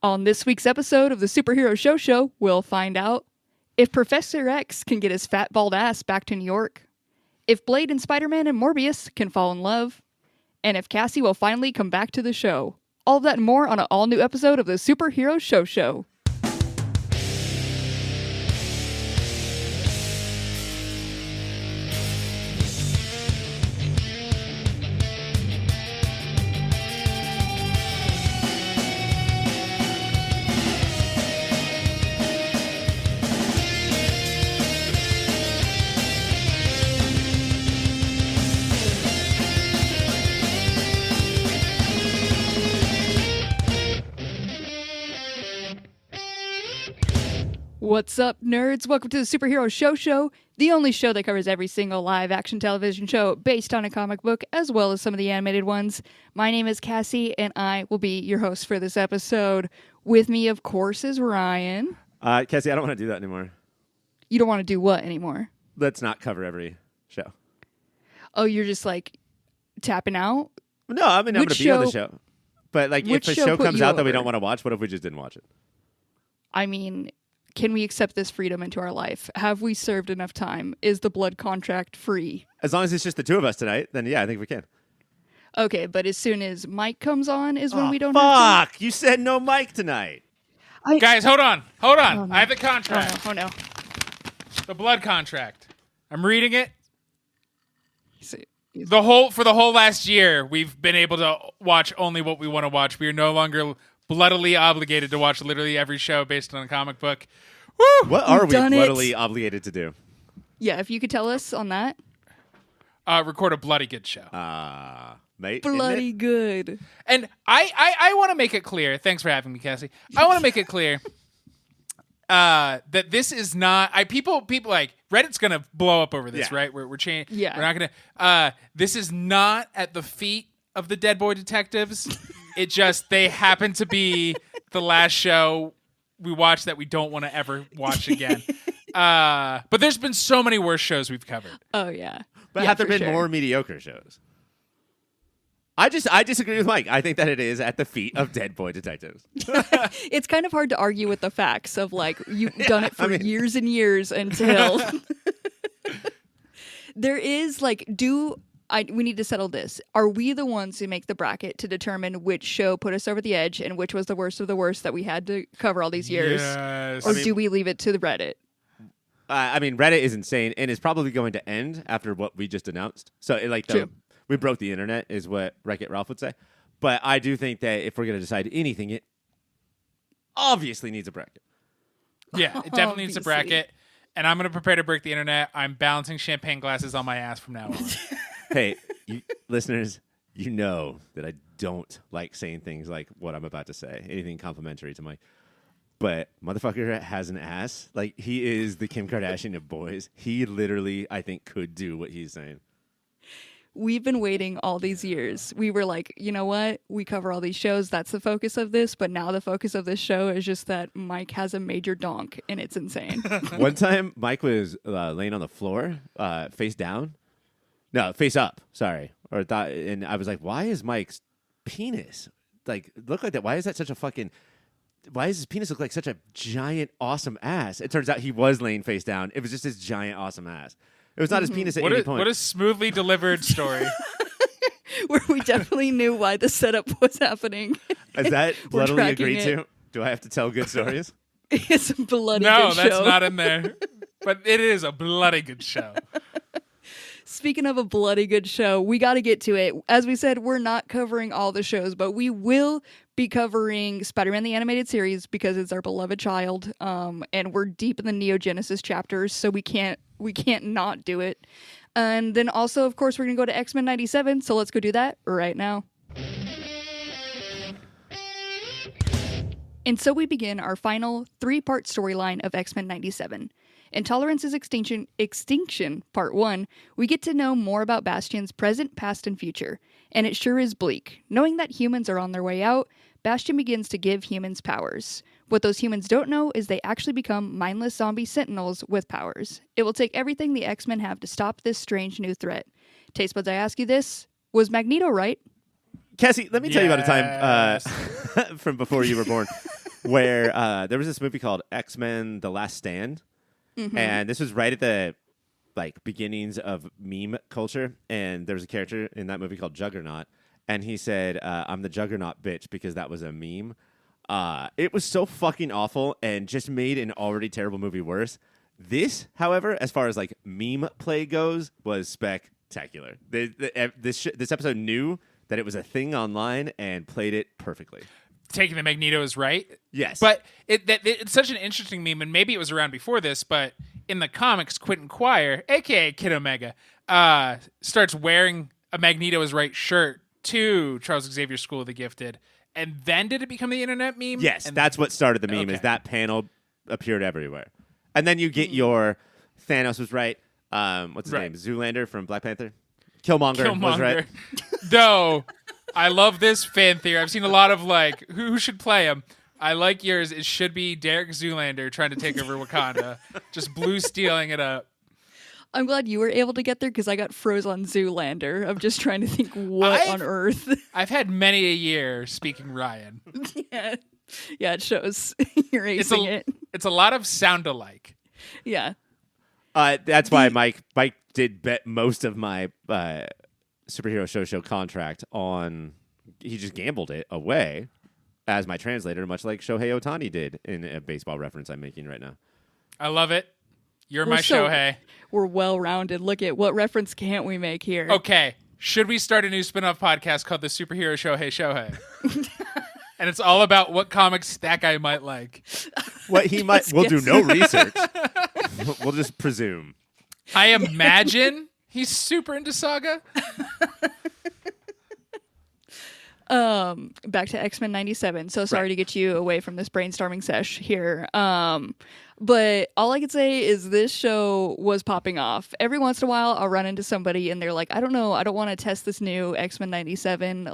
On this week's episode of the Superhero Show, we'll find out if Professor X can get his fat bald ass back to New York, if Blade and Spider-Man and Morbius can fall in love, and if Cassie will finally come back to the show. All of that and more on an all-new episode of the Superhero Show. What's up, nerds? Welcome to the Superhero Show, the only show that covers every single live-action television show based on a comic book, as well as some of the animated ones. My name is Cassie, and I will be your host for this episode. With me, of course, is Ryan. Cassie, I don't want to do that anymore. You don't want to do what anymore? Let's not cover every show. Oh, you're just, tapping out? No, I mean, I'm going to be on the show. But, if a show comes out that we don't want to watch, what if we just didn't watch it? I mean, can we accept this freedom into our life? Have we served enough time? Is the blood contract free? As long as it's just the two of us tonight, then yeah, I think we can. Okay, but as soon as Mike comes on is when we don't have to. Fuck! You said no Mike tonight. Guys, hold on. Oh, no. I have the contract. Oh no. The blood contract. I'm reading it. See, For the whole last year, we've been able to watch only what we want to watch. We are no longer bloodily obligated to watch literally every show based on a comic book. Woo! What are we bloodily obligated to do? Yeah, if you could tell us on that. Record a bloody good show. Mate. Bloody good. And I want to make it clear. Thanks for having me, Cassie. I want to make it clear that this is not. People like Reddit's gonna blow up over this, right? We're changing. Yeah. We're not gonna. This is not at the feet of the Dead Boy Detectives. It just they happen to be the last show we watched that we don't want to ever watch again. But there's been so many worse shows we've covered. Oh yeah. But yeah, have there been more mediocre shows? I disagree with Mike. I think that it is at the feet of Dead Boy Detectives. It's kind of hard to argue with the facts of you've done it for years and years until there is we need to settle this. Are we the ones who make the bracket to determine which show put us over the edge and which was the worst of the worst that we had to cover all these years? Yes. Or do we leave it to the Reddit? Reddit is insane and it's probably going to end after what we just announced. So we broke the internet is what Wreck-It Ralph would say. But I do think that if we're going to decide anything, it obviously needs a bracket. Yeah, it definitely needs a bracket. And I'm going to prepare to break the internet. I'm balancing champagne glasses on my ass from now on. Hey, listeners, you know that I don't like saying things like what I'm about to say, anything complimentary to Mike. But motherfucker has an ass. He is the Kim Kardashian of boys. He literally, I think, could do what he's saying. We've been waiting all these years. We were like, you know what? We cover all these shows. That's the focus of this. But now the focus of this show is just that Mike has a major donk, and it's insane. One time, Mike was laying on the floor, face down. No, face up. Sorry. And I was like, why is Mike's penis look like that? Why is that such a fucking... Why does his penis look like such a giant, awesome ass? It turns out he was laying face down. It was just his giant, awesome ass. It was not his penis at any point. What a smoothly delivered story. Where we definitely knew why the setup was happening. Is that bloodily agreed to? Do I have to tell good stories? It's a bloody good show. No, that's not in there. But it is a bloody good show. Speaking of a bloody good show, we got to get to it. As we said, we're not covering all the shows, but we will be covering Spider-Man the Animated Series because it's our beloved child, and we're deep in the Neogenesis chapters, so we can't not do it. And then also, of course, we're going to go to X-Men 97, so let's go do that right now. And so we begin our final 3-part storyline of X-Men 97. Intolerance is Extinction, Part 1, we get to know more about Bastion's present, past, and future. And it sure is bleak. Knowing that humans are on their way out, Bastion begins to give humans powers. What those humans don't know is they actually become mindless zombie sentinels with powers. It will take everything the X-Men have to stop this strange new threat. Taste buds, I ask you this, was Magneto right? Cassie, let me tell you about a time from before you were born. where there was this movie called X-Men: The Last Stand, and this was right at the beginnings of meme culture, and there was a character in that movie called Juggernaut, and he said, "I'm the Juggernaut, bitch," because that was a meme. It was so fucking awful and just made an already terrible movie worse. This, however, as far as meme play goes, was spectacular. This episode knew that it was a thing online and played it perfectly. Taking the Magneto is right. Yes. But it's such an interesting meme, and maybe it was around before this, but in the comics, Quentin Quire, a.k.a. Kid Omega, starts wearing a Magneto is right shirt to Charles Xavier's School of the Gifted. And then did it become the internet meme? Yes, and that's what started the meme, okay. is that panel appeared everywhere. And then you get your Thanos was right. What's his name? Zoolander from Black Panther? Killmonger was right. Though, I love this fan theory. I've seen a lot of who should play him. I like yours. It should be Derek Zoolander trying to take over Wakanda. Just blue stealing it up. I'm glad you were able to get there because I got froze on Zoolander of just trying to think what on earth. I've had many a year speaking Ryan. Yeah, it shows. You're acing it. It's a lot of sound alike. Yeah. That's why Mike did bet most of my superhero show contract on. He just gambled it away as my translator, much like Shohei Ohtani did in a baseball reference I'm making right now. I love it. You're my Shohei. We're well-rounded. Look at what reference can't we make here? Okay. Should we start a new spin-off podcast called The Superhero Shohei? And it's all about what comics that guy might like. What he might. We'll do no research. We'll just presume. I imagine he's super into Saga. Back to X-Men 97. So sorry to get you away from this brainstorming sesh here. But all I could say is this show was popping off. Every once in a while, I'll run into somebody and they're like, I don't know, I don't want to test this new X-Men 97.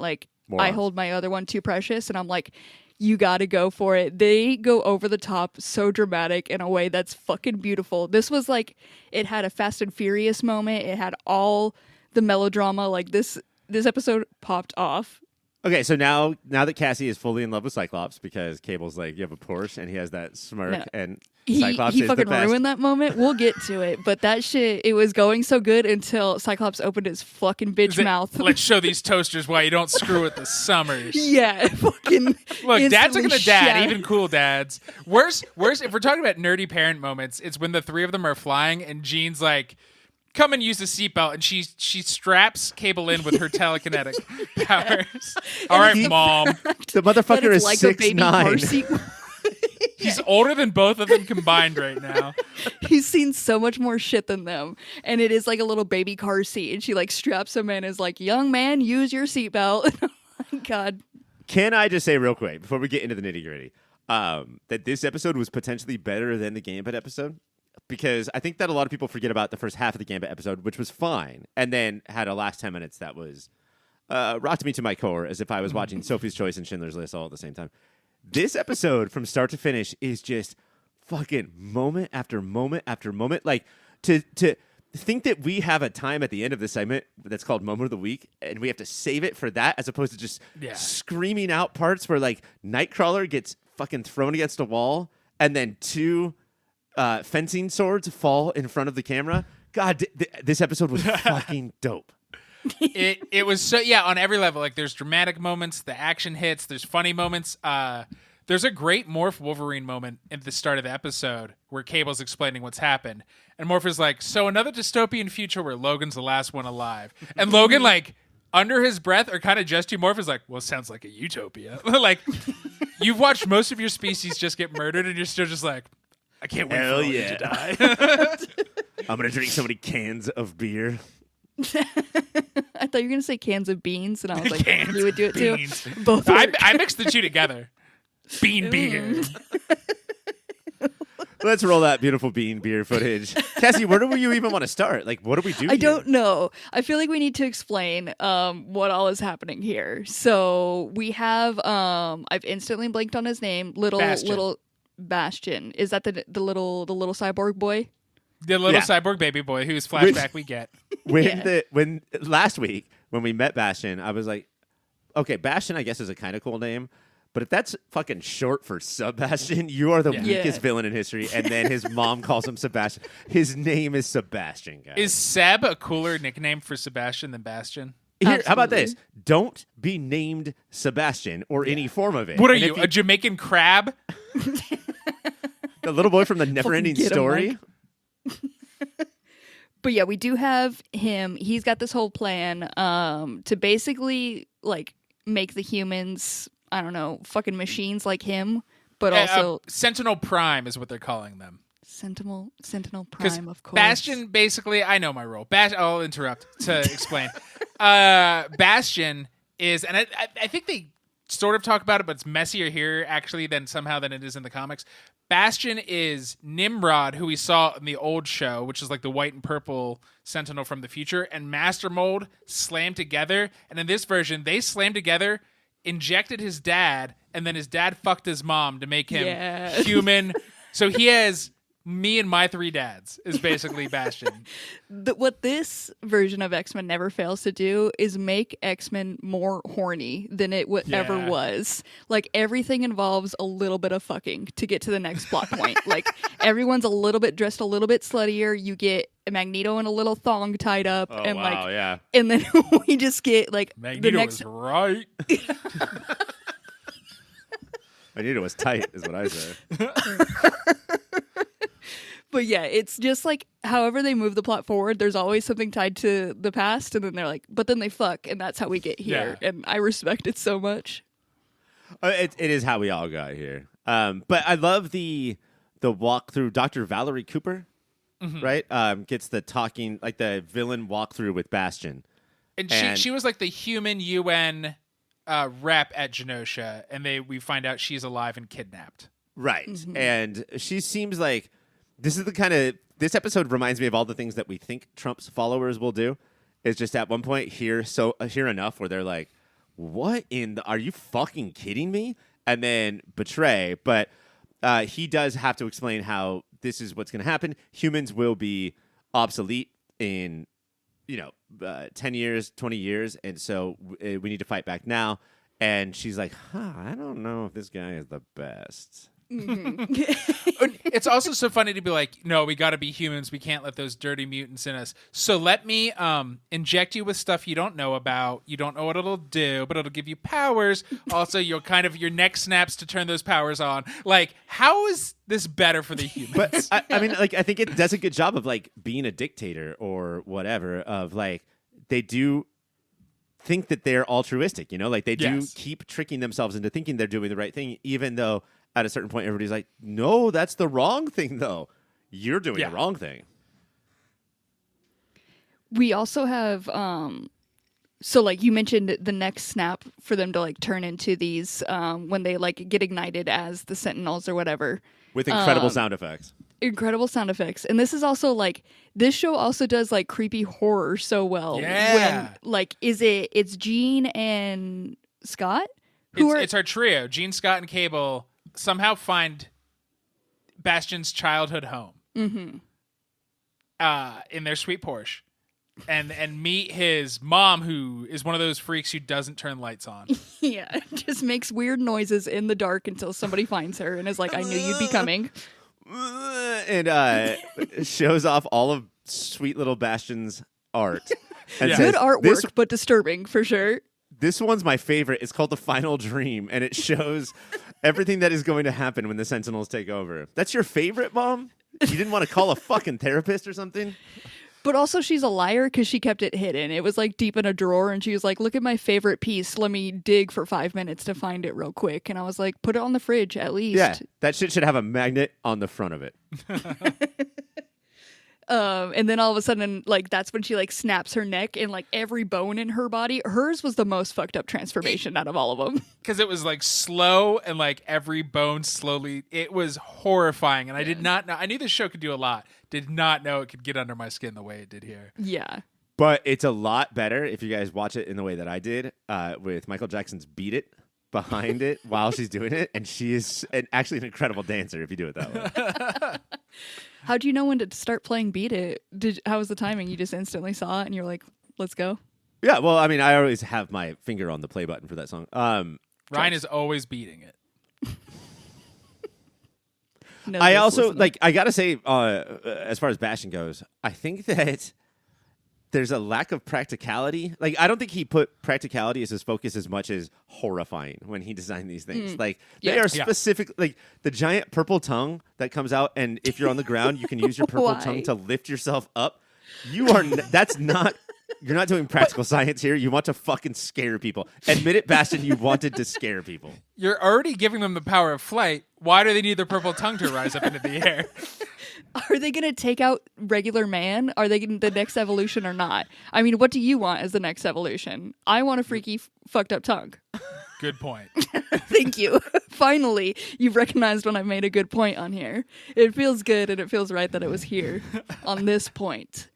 I hold my other one too precious. And I'm like, you got to go for it. They go over the top, so dramatic in a way that's fucking beautiful. This was it had a Fast and Furious moment. It had all the melodrama. This episode popped off. Okay, so now that Cassie is fully in love with Cyclops because Cable's like, you have a Porsche, and he has that smirk, and Cyclops he is fucking the best. ruined that moment. We'll get to it, but that shit, it was going so good until Cyclops opened his fucking bitch mouth. Let's show these toasters why you don't screw with the Summers. Yeah, fucking. Look, dad's looking at dad, shattered. even cool dads. Worse. If we're talking about nerdy parent moments, it's when the three of them are flying, and Jean's like, come and use the seatbelt, and she straps Cable in with her telekinetic powers. All right, Mom. The motherfucker is like a baby car 6'9". seat. He's older than both of them combined right now. He's seen so much more shit than them, and it is like a little baby car seat, and she straps him in, and is like, young man, use your seatbelt. Oh my God. Can I just say real quick before we get into the nitty gritty that this episode was potentially better than the Gambit episode? Because I think that a lot of people forget about the first half of the Gambit episode, which was fine, and then had a last 10 minutes that was rocked me to my core as if I was watching Sophie's Choice and Schindler's List all at the same time. This episode, from start to finish, is just fucking moment after moment after moment. To think that we have a time at the end of this segment that's called Moment of the Week, and we have to save it for that as opposed to just screaming out parts where Nightcrawler gets fucking thrown against a wall, and then two fencing swords fall in front of the camera. God, this episode was fucking dope. It was so, on every level. There's dramatic moments, the action hits, there's funny moments. There's a great Morph Wolverine moment at the start of the episode where Cable's explaining what's happened, and Morph is like, so another dystopian future where Logan's the last one alive, and Logan under his breath, or kind of just Morph is like, well, it sounds like a utopia. You've watched most of your species just get murdered, and you're still just like, I can't wait for Logan to die. I'm going to drink so many cans of beer. I thought you were going to say cans of beans, and I was like, Cans you would do it beans. too. Both I mixed the two together. Bean beer. Let's roll that beautiful bean beer footage. Cassie, where do you even want to start? What do we do I don't know. I feel like we need to explain what all is happening here. So we have, I've instantly blanked on his name, little Bastion. Is that the little cyborg boy? The little cyborg baby boy whose flashback we get. When last week when we met Bastion, I was like, okay, Bastion I guess is a kind of cool name, But if that's fucking short for Sebastian, you are the weakest villain in history. And then his mom calls him Sebastian. His name is Sebastian, guys. Is Seb a cooler nickname for Sebastian than Bastion? Here, how about this? Don't be named Sebastian or any form of it. What are you, a Jamaican crab? The little boy from the Neverending Story? But yeah, we do have him. He's got this whole plan to basically like make the humans, I don't know, fucking machines like him, but also Sentinel Prime is what they're calling them. Sentinel Prime, of course. Bastion, basically, I know my role. I'll interrupt to explain. Bastion is, and I think they sort of talk about it, but it's messier here actually than it is in the comics. Bastion is Nimrod, who we saw in the old show, which is like the white and purple Sentinel from the future, and Master Mold slammed together. And in this version, they slammed together, injected his dad, and then his dad fucked his mom to make him human. So he has me and my 3 dads is basically Bastion. What this version of X-Men never fails to do is make X-Men more horny than it ever was. Like, everything involves a little bit of fucking to get to the next plot point. Like, everyone's dressed a little bit sluttier. You get Magneto in a little thong tied up. And and then we just get like Magneto the next is right. Magneto was tight, is what I say. But yeah, it's just like however they move the plot forward, there's always something tied to the past, and then they're like, but then they fuck, and that's how we get here. Yeah. And I respect it so much. It is how we all got here. But I love the walkthrough. Dr. Valerie Cooper, right? Gets the talking, like the villain walkthrough with Bastion. And she was like the human UN rep at Genosha, and we find out she's alive and kidnapped. Right. And she seems like this episode reminds me of all the things that we think Trump's followers will do. It's just at one point hear enough where they're like, what are you fucking kidding me? And then betray. But he does have to explain how this is what's going to happen. Humans will be obsolete in 10 years, 20 years. And so we need to fight back now. And she's like, I don't know if this guy is the best. It's also so funny to be like, no, we got to be humans. We can't let those dirty mutants in us. So let me inject you with stuff you don't know about. You don't know what it'll do, but it'll give you powers. Also, your neck snaps to turn those powers on. Like, how is this better for the humans? But I mean, like, I think it does a good job of like being a dictator or whatever. Of like, they do think that they're altruistic. Like they do keep tricking themselves into thinking they're doing the right thing, even though at a certain point, everybody's like, no, that's the wrong thing, though. You're doing the wrong thing. We also have, so like you mentioned the next snap for them to like turn into these when they like get ignited as the sentinels or whatever. With incredible sound effects. Incredible sound effects. And this is also like, this show also does like creepy horror so well. Yeah. When, like, it's Jean and Scott? It's our trio, Jean, Scott, and Cable. Somehow find Bastion's childhood home in their sweet Porsche and meet his mom, who is one of those freaks who doesn't turn lights on. Yeah, just makes weird noises in the dark until somebody finds her and is like, I knew you'd be coming. And shows off all of sweet little Bastion's art. And says, good artwork, but disturbing for sure. This one's my favorite. It's called The Final Dream, and it shows everything that is going to happen when the Sentinels take over. That's your favorite, Mom? You didn't want to call a fucking therapist or something? But also she's a liar because she kept it hidden. It was like deep in a drawer, and she was like, look at my favorite piece. Let me dig for 5 minutes to find it real quick. And I was like, put it on the fridge at least. Yeah, that shit should have a magnet on the front of it. And then all of a sudden, like, that's when she like snaps her neck and like every bone in her body. Hers was the most fucked up transformation out of all of them. Because it was like slow and like every bone slowly. It was horrifying. And I did not know. I knew this show could do a lot. Did not know it could get under my skin the way it did here. Yeah. But it's a lot better if you guys watch it in the way that I did with Michael Jackson's Beat It behind it while she's doing it. And she is actually an incredible dancer if you do it that way. How do you know when to start playing Beat It? How was the timing? You just instantly saw it and you're like, let's go? Yeah, well, I mean, I always have my finger on the play button for that song. Ryan is always beating it. No, I that's also listening. like. I gotta say, as far as Bastion goes, I think that there's a lack of practicality. Like, I don't think he put practicality as his focus as much as horrifying when he designed these things. Like, they Yeah. are specific. Like the giant purple tongue that comes out, and if you're on the ground, you can use your purple Why? tongue to lift yourself up. You are. That's not. You're not doing practical science here. You want to fucking scare people. Admit it, Bastion. You wanted to scare people. You're already giving them the power of flight. Why do they need their purple tongue to rise up into the air? Are they going to take out regular man? Are they getting the next evolution or not? I mean, what do you want as the next evolution? I want a freaky, fucked up tongue. Good point. Thank you. Finally, you've recognized when I made a good point on here. It feels good and it feels right that it was here on this point.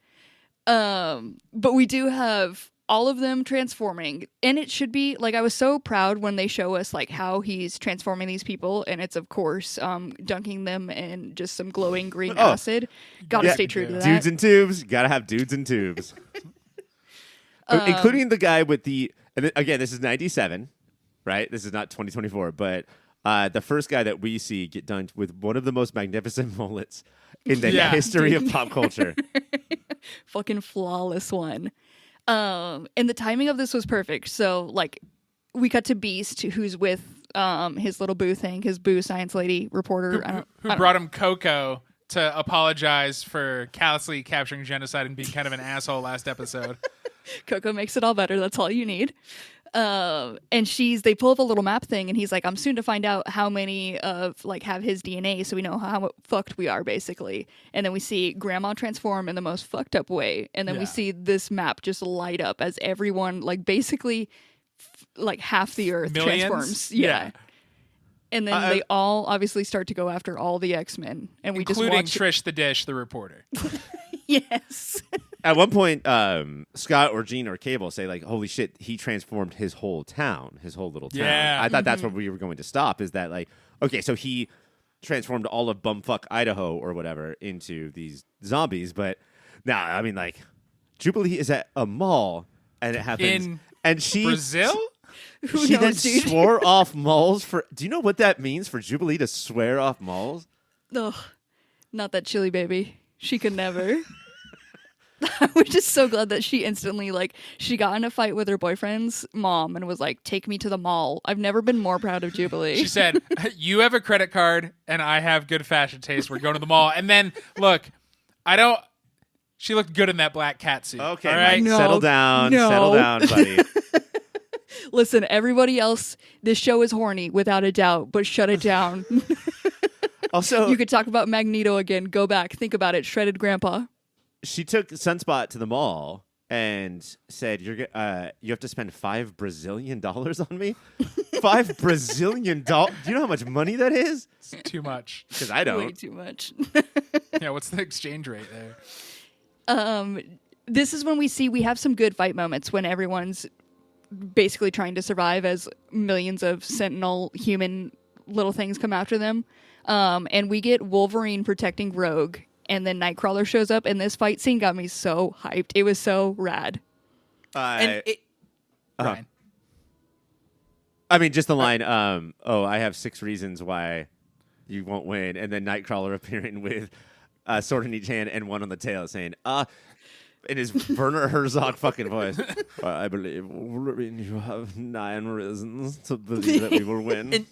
But we do have all of them transforming, and it should be like, I was so proud when they show us like how he's transforming these people, and it's of course dunking them in just some glowing green acid. Gotta Yeah, stay true to that. Dudes in tubes. Gotta have dudes in tubes. Including the guy with the. And again, this is 97, right? This is not 2024, but the first guy that we see get done with one of the most magnificent mullets in the Yeah. history of pop culture. Fucking flawless one. And the timing of this was perfect. So like we cut to Beast, who's with his little boo thing, his boo science lady reporter. Who brought him Coco to apologize for callously capturing genocide and being kind of an asshole last episode. Coco makes it all better. That's all you need. And they pull up a little map thing, and he's like, I'm soon to find out how many of like have his DNA, so we know how fucked we are, basically. And then we see Grandma transform in the most fucked up way, and then we see this map just light up as everyone, like basically, like half the Earth Millions? transforms. Yeah. And then they all obviously start to go after all the X-Men, and we Including just watch. Trish the Dish, the reporter. Yes. At one point, Scott or Gene or Cable say, like, holy shit, he transformed his whole town, his whole little town. Yeah. I thought that's where we were going to stop, is that, like, okay, so he transformed all of bumfuck Idaho or whatever into these zombies. But now, I mean, like, Jubilee is at a mall, and it happens. And she. Brazil? Who She then knows, dude? swore off malls for. Do you know what that means for Jubilee to swear off malls? Ugh, not that chili baby. She could never. I was just so glad that she instantly, like, she got in a fight with her boyfriend's mom and was like, take me to the mall. I've never been more proud of Jubilee. She said, you have a credit card and I have good fashion taste. We're going to the mall. And then, look, she looked good in that black cat suit. Okay, all right? Mike, No. settle down, buddy. Listen, everybody else, this show is horny, without a doubt, but shut it down. Also, You could talk about Magneto again. Go back. Think about it. Shredded grandpa. she took Sunspot to the mall and said, you have to spend $5 Brazilian on me? $5 Brazilian? Do you know how much money that is? It's too much. Because I don't. Way too much. Yeah, what's the exchange rate there? This is when we have some good fight moments when everyone's basically trying to survive as millions of sentinel human little things come after them. And we get Wolverine protecting Rogue, and then Nightcrawler shows up, and this fight scene got me so hyped. It was so rad. And Ryan. I mean, just the line, I have 6 reasons why you won't win, and then Nightcrawler appearing with a sword in each hand and one on the tail saying, in his Werner Herzog fucking voice, I believe, Wolverine, you have 9 reasons to believe that we will win.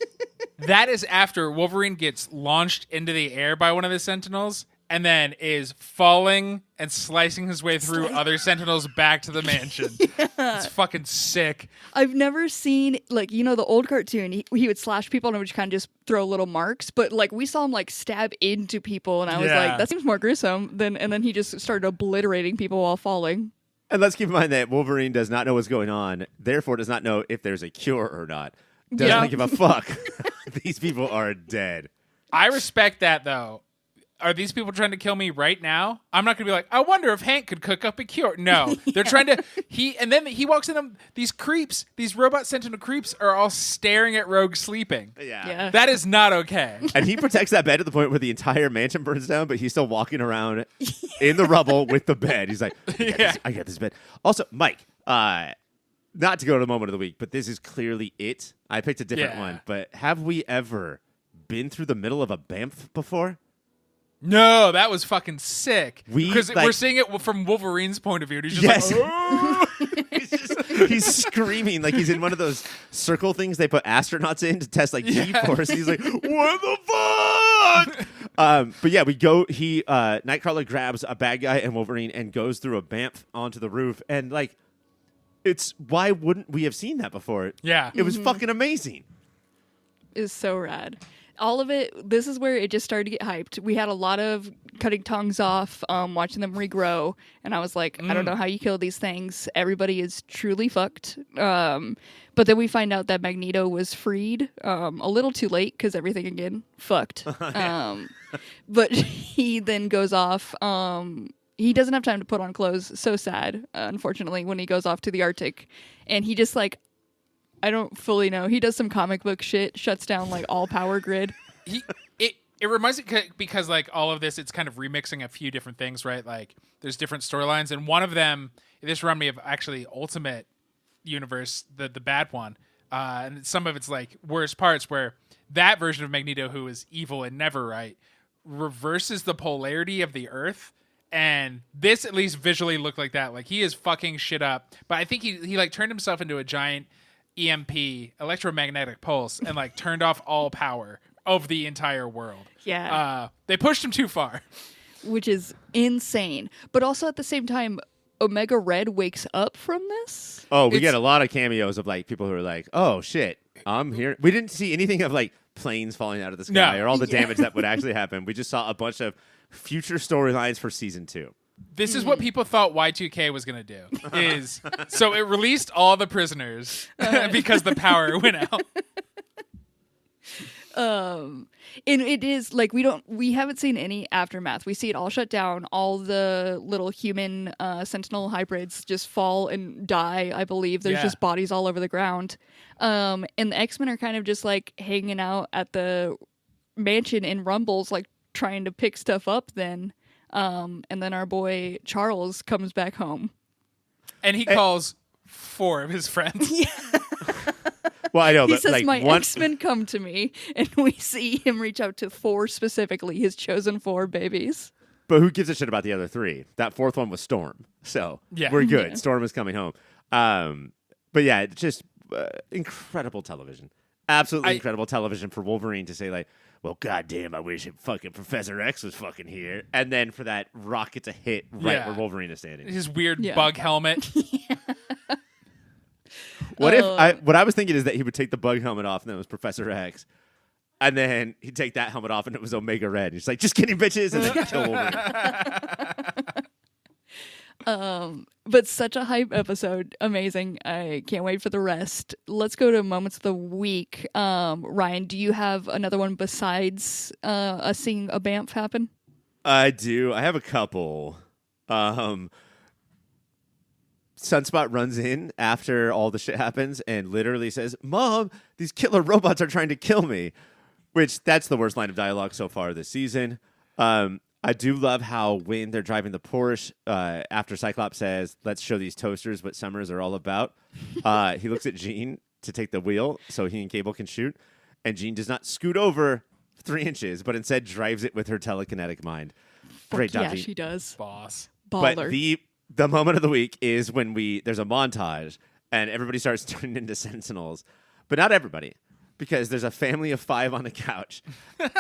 That is after Wolverine gets launched into the air by one of the Sentinels and then is falling and slicing his way through other Sentinels back to the mansion. It's fucking sick. I've never seen, like, you know, the old cartoon, he would slash people and it would kind of just throw little marks, but, like, we saw him, like, stab into people, and I was like, that seems more gruesome, and then he just started obliterating people while falling. And let's keep in mind that Wolverine does not know what's going on, therefore does not know if there's a cure or not. Doesn't give a fuck. These people are dead. I respect that, though. Are these people trying to kill me right now? I'm not going to be like, I wonder if Hank could cook up a cure. No, they're trying to, and then he walks in them, these creeps, these robot sentinel creeps are all staring at Rogue sleeping. Yeah. That is not okay. And he protects that bed to the point where the entire mansion burns down, but he's still walking around in the rubble with the bed. He's like, I got this bed. Also, Mike, not to go to the moment of the week, but this is clearly it. I picked a different one, but have we ever been through the middle of a BAMF before? No, that was fucking sick. Because like, we're seeing it from Wolverine's point of view. And he's just like, oh! he's screaming like he's in one of those circle things they put astronauts in to test like G-force. He's like, what the fuck? But yeah, we go. Nightcrawler grabs a bad guy and Wolverine and goes through a BAMF onto the roof. And like, why wouldn't we have seen that before? Yeah, it was fucking amazing. Is so rad. All of it, this is where it just started to get hyped. We had a lot of cutting tongues off, watching them regrow, and I was like, I don't know how you kill these things. Everybody is truly fucked. But then we find out that Magneto was freed a little too late because everything, again, fucked. But he then goes off. He doesn't have time to put on clothes. So sad, unfortunately, when he goes off to the Arctic. And he just like, I don't fully know. He does some comic book shit, shuts down like all power grid. It reminds me because like all of this, it's kind of remixing a few different things, right? Like there's different storylines, and one of them, this reminded me of actually Ultimate Universe, the bad one, and some of its like worst parts where that version of Magneto, who is evil and never right, reverses the polarity of the Earth. And this at least visually looked like that. Like he is fucking shit up. But I think he like turned himself into a giant EMP, electromagnetic pulse, and like turned off all power of the entire world. Yeah. They pushed him too far. Which is insane. But also at the same time, Omega Red wakes up from this. Oh, we get a lot of cameos of like people who are like, oh shit, I'm here. We didn't see anything of like planes falling out of the sky or all the damage that would actually happen. We just saw a bunch of future storylines for season 2. This is what people thought Y2K was going to do. So it released all the prisoners because the power went out. And it is like we haven't seen any aftermath. We see it all shut down. All the little human sentinel hybrids just fall and die. I believe there's just bodies all over the ground. And the X-Men are kind of just like hanging out at the mansion in rumbles, like trying to pick stuff up then. And then our boy Charles comes back home. And he calls 4 of his friends. Yeah. Well, I know, he but says, like my X-Men come to me, and we see him reach out to 4 specifically, his chosen 4 babies. But who gives a shit about the other 3? That 4th one was Storm. So we're good. Yeah. Storm is coming home. But yeah, it's just incredible television. Absolutely incredible television for Wolverine to say like, well, goddamn, I wish fucking Professor X was fucking here. And then for that rocket to hit where Wolverine is standing. His weird bug helmet. What I was thinking is that he would take the bug helmet off and then it was Professor X. And then he'd take that helmet off and it was Omega Red. He's like, just kidding, bitches. And then he'd kill Wolverine. But such a hype episode. Amazing. I can't wait for the rest. Let's go to moments of the week. Ryan, do you have another one besides us seeing a BAMF happen? I do. I have a couple. Sunspot runs in after all the shit happens and literally says, Mom, these killer robots are trying to kill me. Which, that's the worst line of dialogue so far this season. I do love how when they're driving the Porsche, after Cyclops says, let's show these toasters what summers are all about, he looks at Jean to take the wheel so he and Cable can shoot. And Jean does not scoot over 3 inches, but instead drives it with her telekinetic mind. Great job, Jean. Yeah, she does. Boss. Baller. But the moment of the week is when there's a montage and everybody starts turning into sentinels. But not everybody. Because there's a family of 5 on the couch,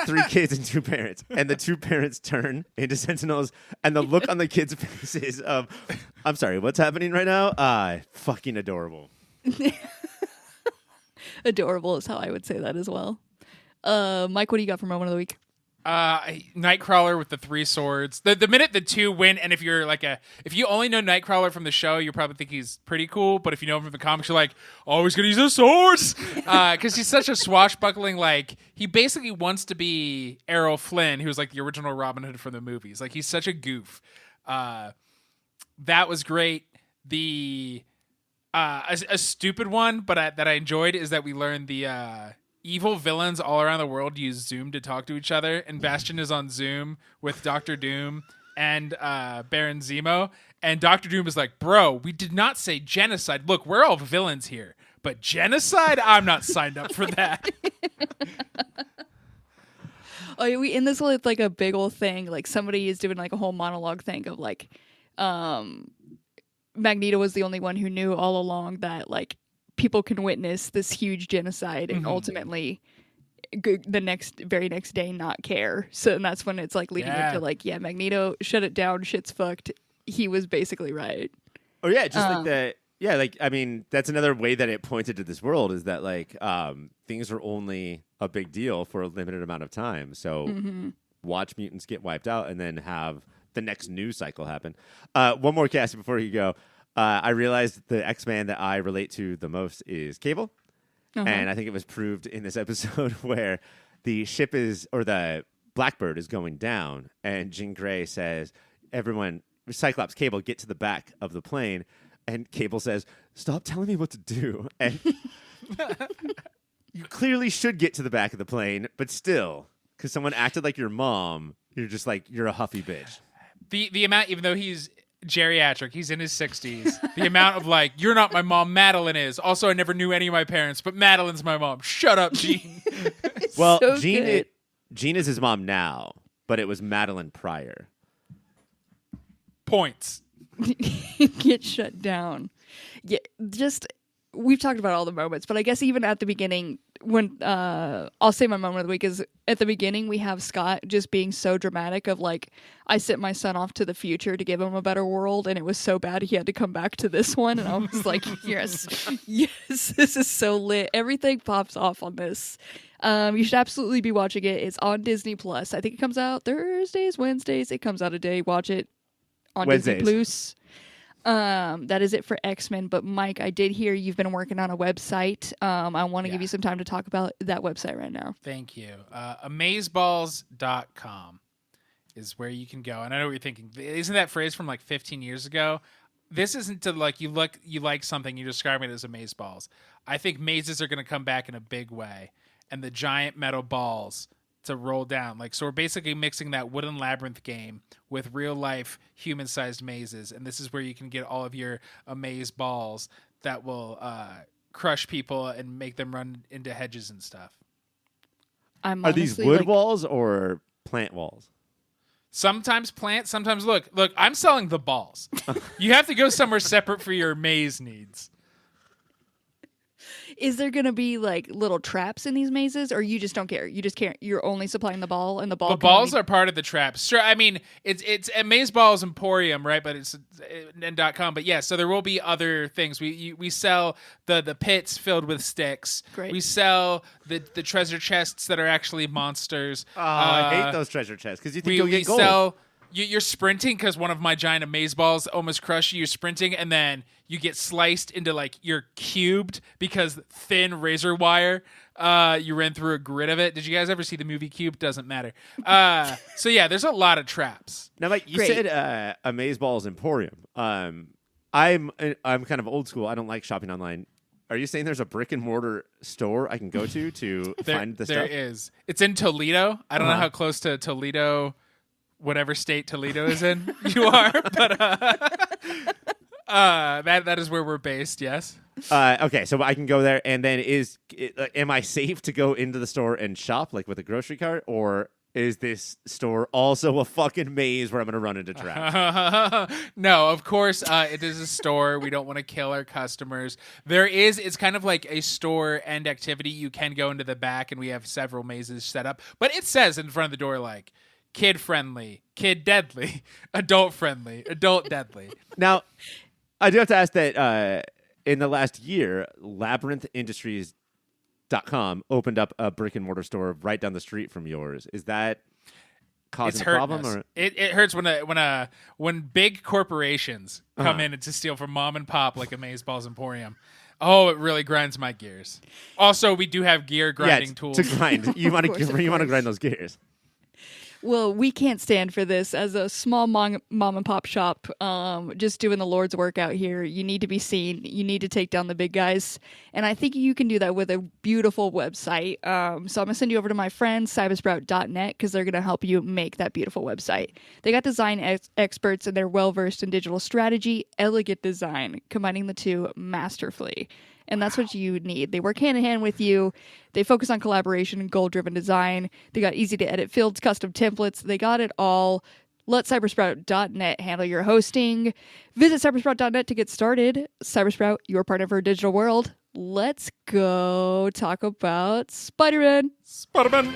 3 kids and 2 parents, and the 2 parents turn into sentinels, and the look on the kids' faces of, I'm sorry, what's happening right now? Fucking adorable. Adorable is how I would say that as well. Mike, what do you got for moment of the week? Nightcrawler with the 3 swords. The minute the 2 win, and if you only know Nightcrawler from the show, you probably think he's pretty cool. But if you know him from the comics, you're like, oh, he's gonna use his swords, because he's such a swashbuckling. Like he basically wants to be Errol Flynn, who's like the original Robin Hood from the movies. Like he's such a goof. That was great. A stupid one, but that I enjoyed is that we learned the evil villains all around the world use Zoom to talk to each other, and Bastion is on Zoom with Doctor Doom and Baron Zemo. And Dr. Doom is like, bro, we did not say genocide. Look, we're all villains here. But genocide? I'm not signed up for that. Oh, we in this with like a big old thing. Like somebody is doing like a whole monologue thing of like, Magneto was the only one who knew all along that like people can witness this huge genocide and ultimately the very next day not care. So and that's when it's like leading into like, yeah, Magneto shut it down. Shit's fucked. He was basically right. Oh yeah, just like that. Yeah, like I mean, that's another way that it pointed to this world is that like things are only a big deal for a limited amount of time. So watch mutants get wiped out and then have the next news cycle happen. One more, Cassie, before you go. I realized the X-Man that I relate to the most is Cable. And I think it was proved in this episode where the ship is, or the Blackbird is going down, and Jean Grey says, everyone, Cyclops, Cable, get to the back of the plane. And Cable says, stop telling me what to do. And you clearly should get to the back of the plane, but still, because someone acted like your mom, you're just like, you're a huffy bitch. The amount, even though he's geriatric, he's in his 60s, the amount of like, you're not my mom, Madeline is. Also, I never knew any of my parents, but Madeline's my mom. Shut up, Jean. Well, so Jean is his mom now, but it was Madeline prior. Points. Get shut down. Yeah, just we've talked about all the moments, but I guess even at the beginning, when I'll say my moment of the week is at the beginning we have Scott just being so dramatic of like, I sent my son off to the future to give him a better world, and it was so bad he had to come back to this one, and I was like, yes, this is so lit. Everything pops off on this. You should absolutely be watching it. It's on Disney Plus. I think it comes out Thursdays, Wednesdays. It comes out a day. Watch it on Wednesdays. Disney Plus. That is it for X-Men. But Mike, I did hear you've been working on a website. I want to give you some time to talk about that website right now. Thank you. Amazeballs.com is where you can go. And I know what you're thinking. Isn't that phrase from like 15 years ago? This isn't to like you like something, you describe it as amazeballs. I think mazes are going to come back in a big way, and the giant metal balls to roll down. Like, so we're basically mixing that wooden labyrinth game with real life human sized mazes. And this is where you can get all of your amaze balls that will crush people and make them run into hedges and stuff. Are these wood walls or plant walls? Sometimes plant, sometimes look, I'm selling the balls. You have to go somewhere separate for your maze needs. Is there going to be like little traps in these mazes, or you just don't care? You just can't. You're only supplying the ball, and the ball. The balls are part of the traps. Sure, I mean it's Amazeballs Emporium, right? But it's .com. But yeah, so there will be other things. We sell the pits filled with sticks. Great. We sell the treasure chests that are actually monsters. Oh, I hate those treasure chests because you think you'll get gold. Sell. You're sprinting because one of my giant amazeballs almost crushed you. You're sprinting, and then you get sliced into like you're cubed because thin razor wire. You ran through a grid of it. Did you guys ever see the movie Cube? Doesn't matter. So yeah, there's a lot of traps. Now, Mike, you said Amazeballs Emporium. I'm kind of old school. I don't like shopping online. Are you saying there's a brick and mortar store I can go to find the stuff? There is. It's in Toledo. I don't know how close to Toledo, whatever state Toledo is in, you are, but that is where we're based. Yes. Okay, so I can go there, and then am I safe to go into the store and shop like with a grocery cart, or is this store also a fucking maze where I'm going to run into traps? No, of course it is a store. We don't want to kill our customers. It's kind of like a store end activity. You can go into the back, and we have several mazes set up, but it says in front of the door like, kid friendly, kid deadly, adult friendly, adult deadly. Now, I do have to ask that in the last year, labyrinthindustries.com opened up a brick and mortar store right down the street from yours. Is that causing a problem? Or? It hurts when big corporations come in to steal from mom and pop like Amazeballs Emporium. Oh, it really grinds my gears. Also, we do have gear grinding tools to grind. You want to grind those gears. Well, we can't stand for this as a small mom and pop shop, just doing the Lord's work out here. You need to be seen. You need to take down the big guys. And I think you can do that with a beautiful website. So I'm going to send you over to my friends, cybersprout.net, because they're going to help you make that beautiful website. They got design experts, and they're well-versed in digital strategy, elegant design, combining the two masterfully. And that's what you need. They work hand in hand with you. They focus on collaboration and goal-driven design. They got easy-to-edit fields, custom templates. They got it all. Let cybersprout.net handle your hosting. Visit cybersprout.net to get started. Cybersprout, your partner for a digital world. Let's go talk about Spider-Man. Spider-Man.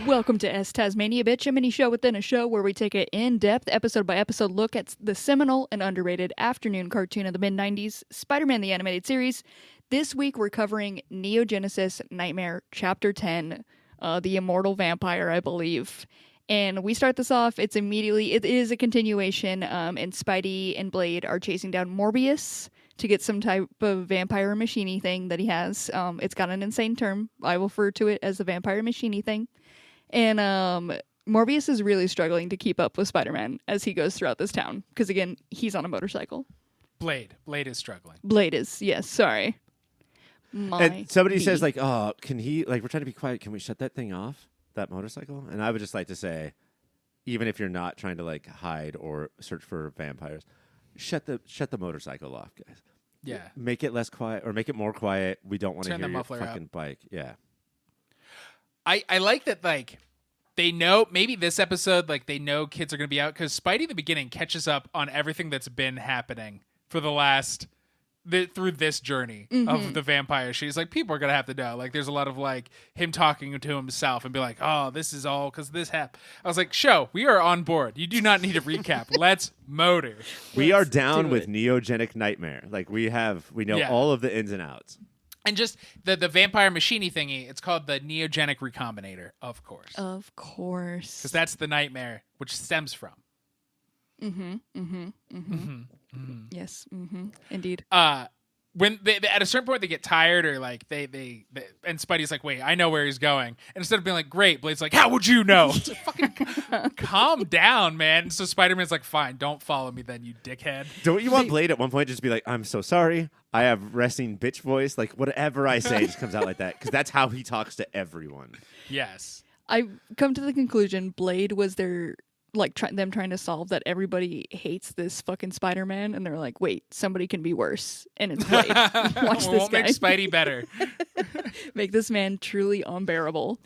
Welcome to S Tasmania Bitch, a mini show within a show where we take an in-depth, episode-by-episode look at the seminal and underrated afternoon cartoon of the mid-90s, Spider-Man the Animated Series. This week we're covering Neogenic Nightmare, Chapter 10, The Immortal Vampire, I believe. And we start this off, it is a continuation, and Spidey and Blade are chasing down Morbius to get some type of vampire machine-y thing that he has. It's got an insane term. I will refer to it as the vampire machine-y thing. And Morbius is really struggling to keep up with Spider-Man as he goes throughout this town. Because, again, he's on a motorcycle. Blade is struggling. Blade is, yes, sorry. And somebody says, like, oh, can he, like, we're trying to be quiet. Can we shut that thing off, that motorcycle? And I would just like to say, even if you're not trying to, like, hide or search for vampires, shut the motorcycle off, guys. Yeah. Make it less quiet or make it more quiet. We don't want to Turn hear the your muffler fucking up. bike. Yeah. I like that, like, they know, maybe this episode, like, they know kids are going to be out, because Spidey in the beginning catches up on everything that's been happening for the last, through this journey of the vampire. She's like, people are going to have to know. Like, there's a lot of, like, him talking to himself and be like, oh, this is all because this happened. I was like, show, we are on board. You do not need a recap. Let's motor. We are down with Neogenic Nightmare. Like, we know all of the ins and outs. And just the vampire machine-y thingy, it's called the Neogenic Recombinator, of course. Of course. Because that's the nightmare which stems from. Yes, indeed. When they at a certain point they get tired, or like they and Spidey's like, wait, I know where he's going. And instead of being like, great, Blade's like, how would you know? It's like, fucking calm down, man. So Spider-Man's like, fine, don't follow me then, you dickhead. Don't you want Blade at one point just to be like, I'm so sorry. I have resting bitch voice. Like, whatever I say just comes out like that. Because that's how he talks to everyone. Yes. I've come to the conclusion Blade was their, like, them trying to solve that everybody hates this fucking Spider-Man. And they're like, wait, somebody can be worse. And it's Blade. Watch this won't guy. make Spidey better. Make this man truly unbearable.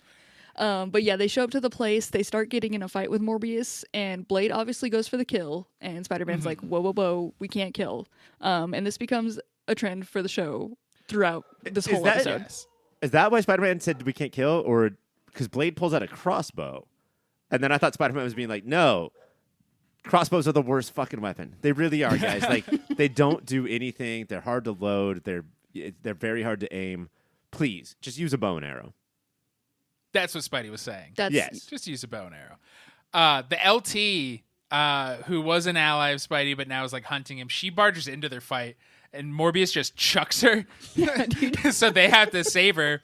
But yeah, they show up to the place. They start getting in a fight with Morbius, and Blade obviously goes for the kill. And Spider-Man's like, whoa, we can't kill. And this becomes a trend for the show throughout this whole episode. Yes. Is that why Spider-Man said we can't kill? Or because Blade pulls out a crossbow? And then I thought Spider-Man was being like, no, crossbows are the worst fucking weapon. They really are, guys. Like, they don't do anything. They're hard to load. They're very hard to aim. Please, just use a bow and arrow. That's what Spidey was saying. Yes. Just use a bow and arrow. The LT, who was an ally of Spidey, but now is like hunting him, she barges into their fight, and Morbius just chucks her. Yeah, dude. So they have to save her.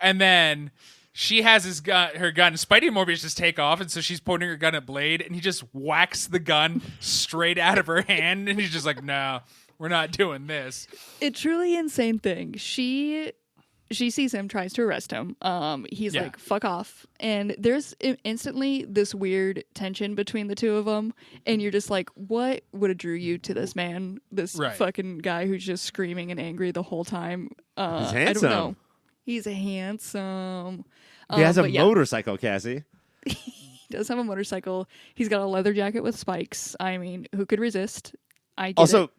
And then she has her gun. Spidey and Morbius just take off, and so she's pointing her gun at Blade, and he just whacks the gun straight out of her hand, and he's just like, no, we're not doing this. It's truly insane thing. She sees him, tries to arrest him. He's like, fuck off. And there's instantly this weird tension between the two of them. And you're just like, what would have drew you to this man? This fucking guy who's just screaming and angry the whole time. He's handsome. I don't know. He's handsome. He has a motorcycle, Cassie. He does have a motorcycle. He's got a leather jacket with spikes. I mean, who could resist? I get it.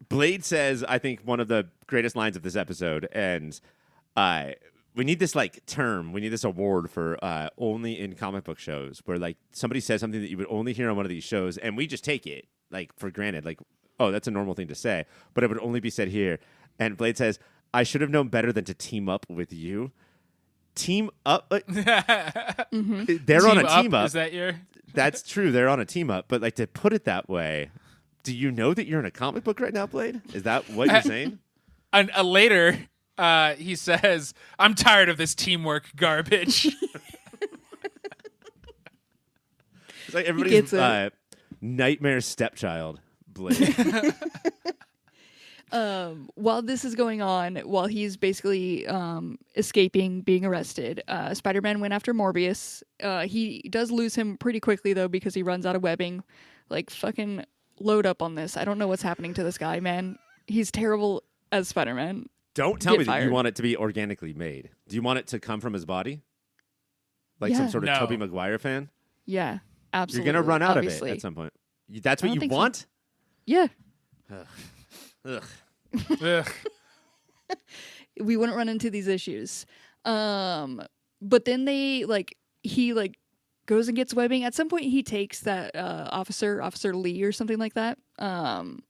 Blade says, I think, one of the greatest lines of this episode, and we need this like term. We need this award for only in comic book shows, where like somebody says something that you would only hear on one of these shows, and we just take it like for granted, like, oh, that's a normal thing to say, but it would only be said here. And Blade says, I should have known better than to team up with you. Team up? They're on a team up. Is that your? That's true. They're on a team up, but like to put it that way, Do you know that you're in a comic book right now, Blade? Is that what you're saying? And later, he says, "I'm tired of this teamwork garbage." It's like everybody's nightmare stepchild, Blade. While this is going on, while he's basically escaping being arrested, Spider-Man went after Morbius. He does lose him pretty quickly, though, because he runs out of webbing. Like, fucking load up on this. I don't know what's happening to this guy, man. He's terrible as Spider-Man. Don't tell me that fired. you want it to be organically made. Do you want it to come from his body? Like some sort of Tobey Maguire fan? Yeah, absolutely. You're going to run out obviously. of it at some point. That's what you want? So. Yeah. Ugh. Ugh. We wouldn't run into these issues. But then he goes and gets webbing. At some point he takes that Officer Lee or something like that, and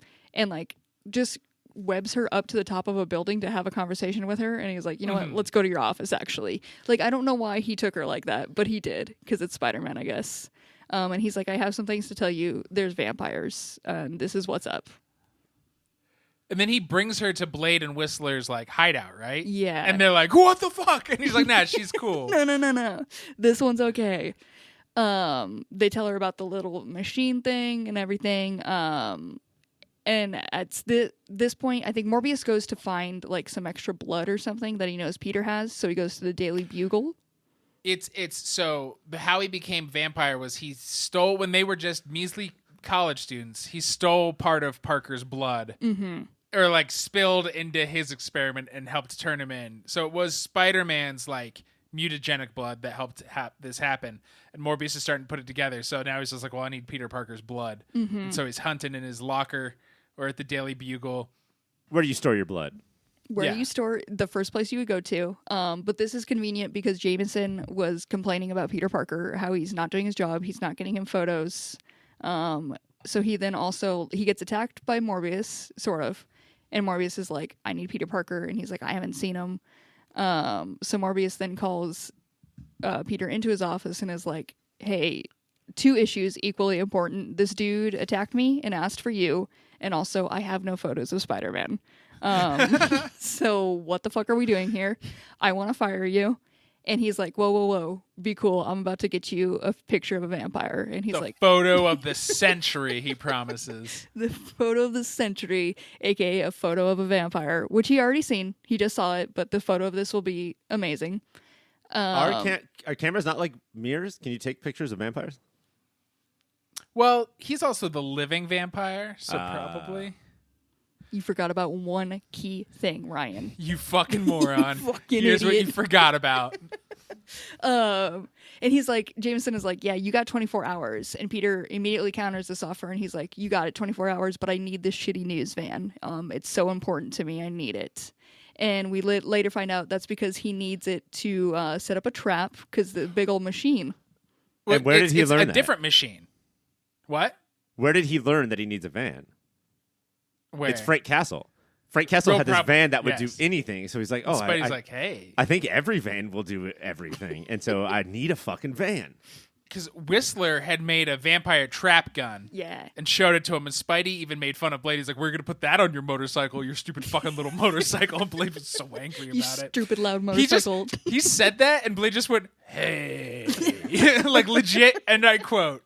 like just webs her up to the top of a building to have a conversation with her. And he's like, you know what, let's go to your office, actually. Like, I don't know why he took her like that, but he did, because it's Spider-Man, I guess. And he's like, I have some things to tell you. There's vampires, and this is what's up. And then he brings her to Blade and Whistler's like hideout, right? Yeah. And they're like, "What the fuck?" And he's like, "Nah, she's cool." No. This one's okay. They tell her about the little machine thing and everything. And at this point, I think Morbius goes to find like some extra blood or something that he knows Peter has. So he goes to the Daily Bugle. It's so how he became vampire was he stole, when they were just measly college students, he stole part of Parker's blood. Mm-hmm. Or like spilled into his experiment and helped turn him in. So it was Spider-Man's like mutagenic blood that helped this happen. And Morbius is starting to put it together. So now he's just like, well, I need Peter Parker's blood. Mm-hmm. And so he's hunting in his locker or at the Daily Bugle. Where do you store your blood? Where you store the first place you would go to. But this is convenient because Jameson was complaining about Peter Parker, how he's not doing his job. He's not getting him photos. So he then also, he gets attacked by Morbius, sort of. And Morbius is like, I need Peter Parker. And he's like, I haven't seen him. So Morbius then calls Peter into his office and is like, hey, 2 issues equally important. This dude attacked me and asked for you. And also, I have no photos of Spider-Man. So what the fuck are we doing here? I want to fire you. And he's like, whoa, be cool. I'm about to get you a picture of a vampire. And he's like, photo of the century, he promises. The photo of the century, aka a photo of a vampire, which he already seen. He just saw it, but the photo of this will be amazing. Our cameras not like mirrors? Can you take pictures of vampires? Well, he's also the living vampire, so probably. You forgot about one key thing, Ryan. You fucking moron. Fucking Here's idiot. what you forgot about. And he's like, Jameson is like, yeah, you got 24 hours. And Peter immediately counters this offer, and he's like, you got it 24 hours, but I need this shitty news van. It's so important to me. I need it. And we later find out that's because he needs it to set up a trap, because the big old machine. Well, and where did he learn that? It's a different machine. What? Where did he learn that he needs a van? Where? It's Frank Castle. Frank Castle had this van that would do yes. anything. So he's like, oh, Spidey's like, hey. I think every van will do everything. And so I need a fucking van. Because Whistler had made a vampire trap gun. Yeah. And showed it to him. And Spidey even made fun of Blade. He's like, we're going to put that on your motorcycle, your stupid fucking little motorcycle. And Blade was so angry about it. Stupid loud motorcycle. He said that, and Blade just went, hey. Like legit, and I quote.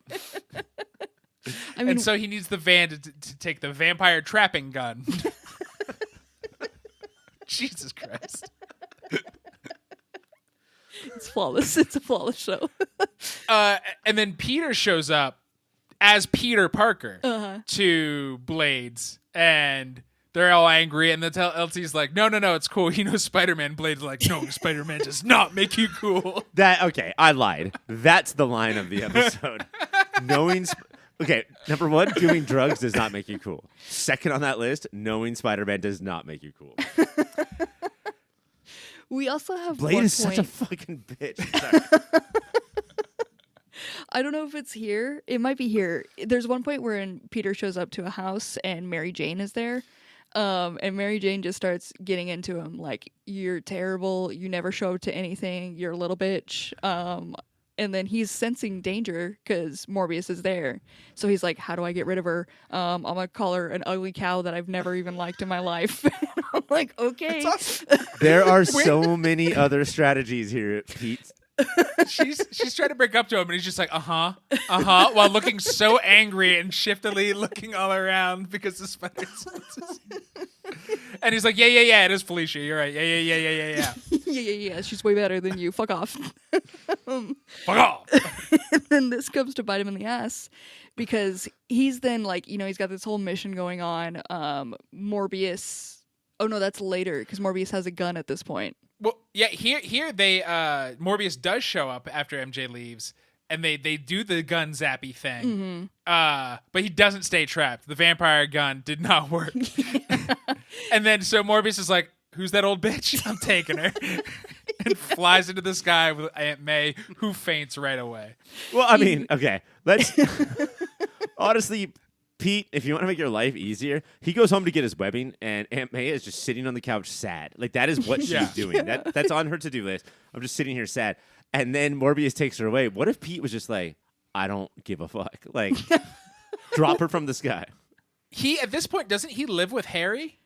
I mean, and so he needs the van to take the vampire trapping gun. Jesus Christ. It's flawless. It's a flawless show. And then Peter shows up as Peter Parker to Blades, and they're all angry, and then LT's like, no, it's cool. He knows Spider-Man. Blade's like, no, Spider-Man does not make you cool. Okay, I lied. That's the line of the episode. Okay, number 1, doing drugs does not make you cool. Second on that list, knowing Spider-Man does not make you cool. We also have Blade is such a fucking bitch. Sorry. I don't know if it's here. It might be here. There's one point where Peter shows up to a house and Mary Jane is there. And Mary Jane just starts getting into him like, you're terrible. You never show up to anything. You're a little bitch. And then he's sensing danger because Morbius is there. So he's like, how do I get rid of her? I'm going to call her an ugly cow that I've never even liked in my life. I'm like, okay. There are so many other strategies here, Pete. She's trying to break up to him, and he's just like, while looking so angry and shiftily looking all around because the spider senses. And he's like, yeah, it is Felicia. You're right. Yeah. yeah. She's way better than you. Fuck off. Fuck off. And then this comes to bite him in the ass because he's then like, he's got this whole mission going on. Morbius. Oh no, that's later because Morbius has a gun at this point. Well, yeah, here they Morbius does show up after MJ leaves, and they do the gun zappy thing. But he doesn't stay trapped. The vampire gun did not work. And then so Morbius is like, "Who's that old bitch? I'm taking her." And flies into the sky with Aunt May, who faints right away. Well, I mean, okay, let's honestly. Pete, if you want to make your life easier, he goes home to get his webbing, and Aunt May is just sitting on the couch sad. Like, that is what she's doing. That's on her to-do list. I'm just sitting here sad. And then Morbius takes her away. What if Pete was just like, I don't give a fuck. Like, drop her from the sky. At this point, doesn't he live with Harry?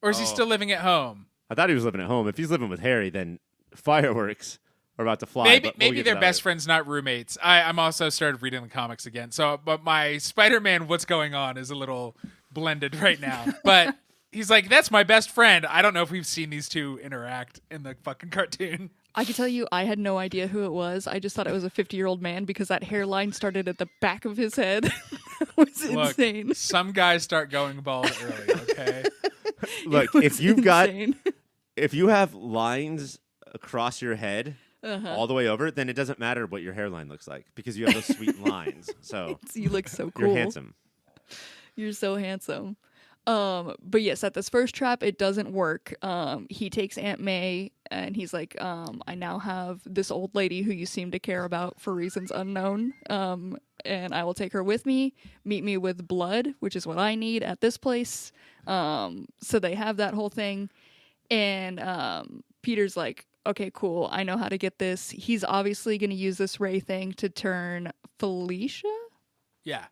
Or is he still living at home? I thought he was living at home. If he's living with Harry, then fireworks are about to fly. Maybe they're best friends, not roommates. I'm also started reading the comics again. But my Spider-Man what's going on is a little blended right now. But he's like, that's my best friend. I don't know if we've seen these two interact in the fucking cartoon. I can tell you, I had no idea who it was. I just thought it was a 50-year-old man because that hairline started at the back of his head. That was insane. Some guys start going bald early, okay? Look, if you have lines across your head, all the way over, then it doesn't matter what your hairline looks like because you have those sweet lines. So you look so cool. You're handsome. You're so handsome. But yes, at this first trap, it doesn't work. He takes Aunt May and he's like, I now have this old lady who you seem to care about for reasons unknown. And I will take her with me. Meet me with blood, which is what I need at this place. So they have that whole thing. And Peter's like, okay, cool. I know how to get this. He's obviously going to use this ray thing to turn Felicia? Yeah.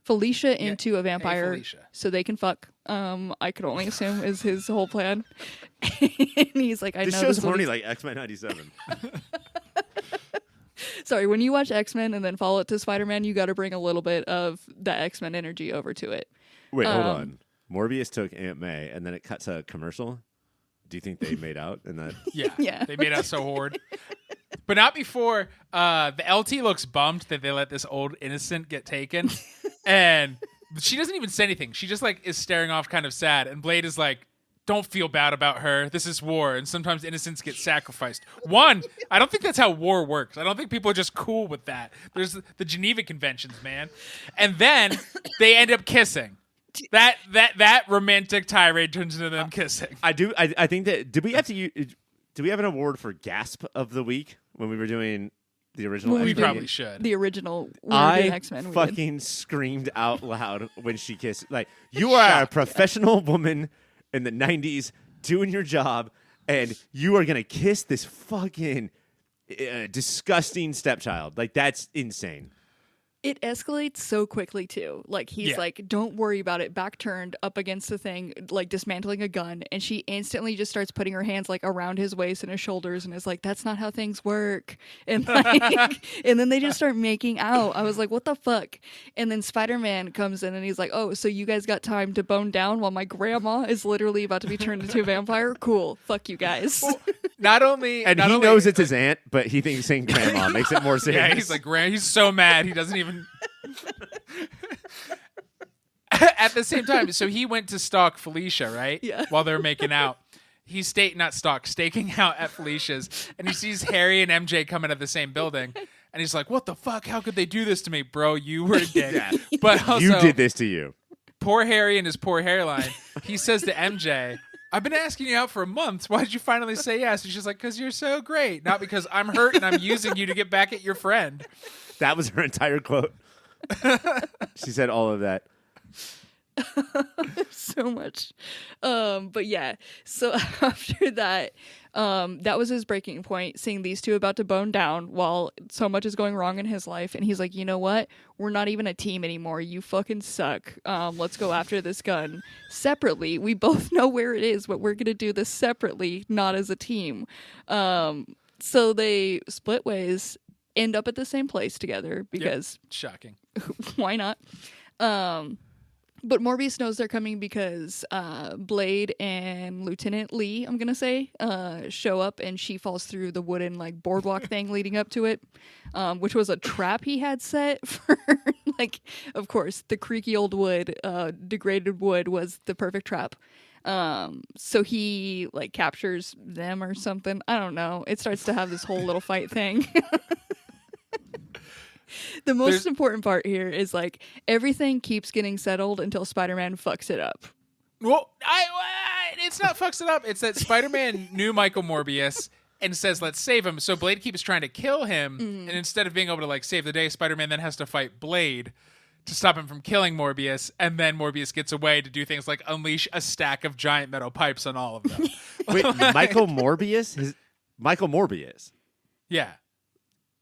Felicia into a vampire so they can fuck. I could only assume is his whole plan. And he's like, I know this show's horny like X-Men 97. Sorry, when you watch X-Men and then follow it to Spider-Man, you got to bring a little bit of the X-Men energy over to it. Wait, hold on. Morbius took Aunt May and then it cuts a commercial. Do you think they made out in that? Yeah. They made out so hard. But not before the LT looks bummed that they let this old innocent get taken. And she doesn't even say anything. She just like is staring off kind of sad. And Blade is like, don't feel bad about her. This is war. And sometimes innocents get sacrificed. One, I don't think that's how war works. I don't think people are just cool with that. There's the Geneva Conventions, man. And then they end up kissing. That romantic tirade turns into them kissing. I think that do we have an award for gasp of the week when we were doing the original? We X-Men? probably should. The original. X-Men. Fucking screamed out loud when she kissed. Like, you are a professional woman in the 90s doing your job, and you are gonna kiss this fucking disgusting stepchild. Like, that's insane. It escalates so quickly, too. Like, he's like, don't worry about it. Back turned up against the thing, like dismantling a gun. And she instantly just starts putting her hands like around his waist and his shoulders and is like, that's not how things work. And like, and then they just start making out. I was like, what the fuck? And then Spider-Man comes in and he's like, oh, so you guys got time to bone down while my grandma is literally about to be turned into a vampire? Cool. Fuck you guys. Well, not only knows it's his aunt, but he thinks saying grandma makes it more serious. Yeah, he's like, he's so mad he doesn't even. At the same time, so he went to stalk Felicia, right? Yeah. While they're making out. He's staking out at Felicia's, and he sees Harry and MJ coming out of the same building, and he's like, what the fuck? How could they do this to me? Bro, you were a dick. Yeah. But also, you did this to you. Poor Harry and his poor hairline. He says to MJ, I've been asking you out for a month. Why did you finally say yes? And she's like, because you're so great. Not because I'm hurt and I'm using you to get back at your friend. That was her entire quote. She said all of that. So much. But yeah, so after that, that was his breaking point, seeing these two about to bone down while so much is going wrong in his life. And he's like, you know what? We're not even a team anymore. You fucking suck. Let's go after this gun separately. We both know where it is, but we're going to do this separately, not as a team. So they split ways, end up at the same place together because Shocking. why not? But Morbius knows they're coming because Blade and Lieutenant Lee, I'm gonna say, show up, and she falls through the wooden like boardwalk thing leading up to it, which was a trap he had set for like, of course, the creaky old wood, degraded wood was the perfect trap. So he like captures them or something. I don't know. It starts to have this whole little fight thing. The most important part here is like everything keeps getting settled until Spider-Man fucks it up. Well, it's not fucks it up. It's that Spider-Man knew Michael Morbius and says, let's save him. So Blade keeps trying to kill him. And instead of being able to like save the day, Spider-Man then has to fight Blade to stop him from killing Morbius. And then Morbius gets away to do things like unleash a stack of giant metal pipes on all of them. Wait, Michael Morbius? Michael Morbius? Yeah.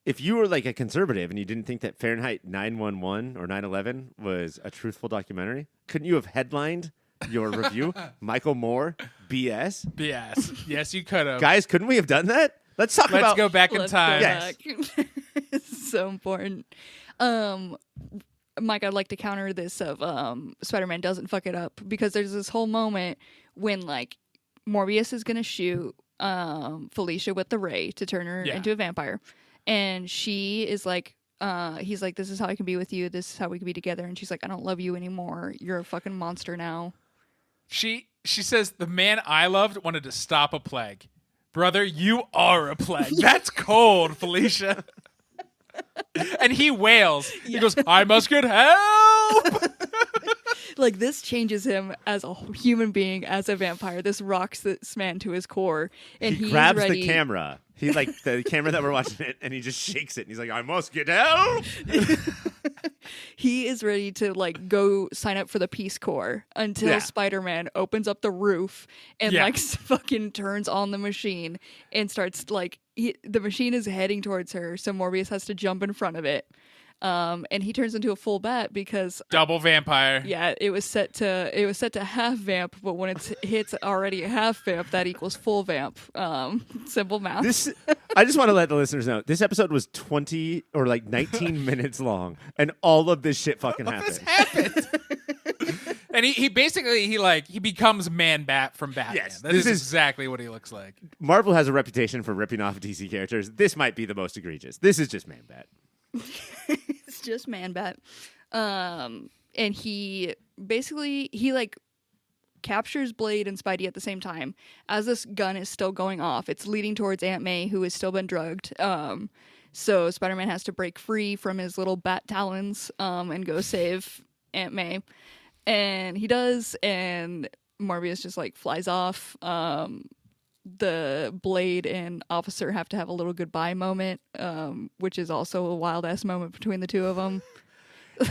If you were like a conservative and you didn't think that Fahrenheit 9/11 or 9/11 was a truthful documentary, couldn't you have headlined your review Michael Moore BS? BS. Yes, you could have. Guys, couldn't we have done that? Let's talk about. Let's go back in Let's time. go Yes. back. It's so important. Mike, I'd like to counter this of Spider-Man doesn't fuck it up because there's this whole moment when like Morbius is gonna shoot Felicia with the ray to turn her into a vampire. And she is like, he's like, this is how I can be with you. This is how we can be together. And she's like, I don't love you anymore. You're a fucking monster now. She says, the man I loved wanted to stop a plague. Brother, you are a plague. That's cold, Felicia. And he wails. He goes, I must get help. Like, this changes him as a human being, as a vampire. This rocks this man to his core. And he he's grabs ready. the camera. He like the camera that we're watching it, and he just shakes it. And he's like, "I must get help." He is ready to like go sign up for the Peace Corps until Spider-Man opens up the roof and like fucking turns on the machine and starts like the machine is heading towards her, so Morbius has to jump in front of it. And he turns into a full bat because double vampire. Yeah, it was set to half vamp, but when it hits already a half vamp, that equals full vamp. Simple math. I just want to let the listeners know this episode was 20 or like 19 minutes long, and all of this shit fucking happened. This happened. And he basically he becomes Man Bat from Batman. Yes, that is exactly what he looks like. Marvel has a reputation for ripping off DC characters. This might be the most egregious. This is just Man Bat. It's just Man Bat. And he like captures Blade and Spidey at the same time. As this gun is still going off, it's leading towards Aunt May, who has still been drugged. So Spider-Man has to break free from his little bat talons and go save Aunt May. And he does, and Morbius just like flies off. The Blade and Officer have to have a little goodbye moment, which is also a wild ass moment between the two of them.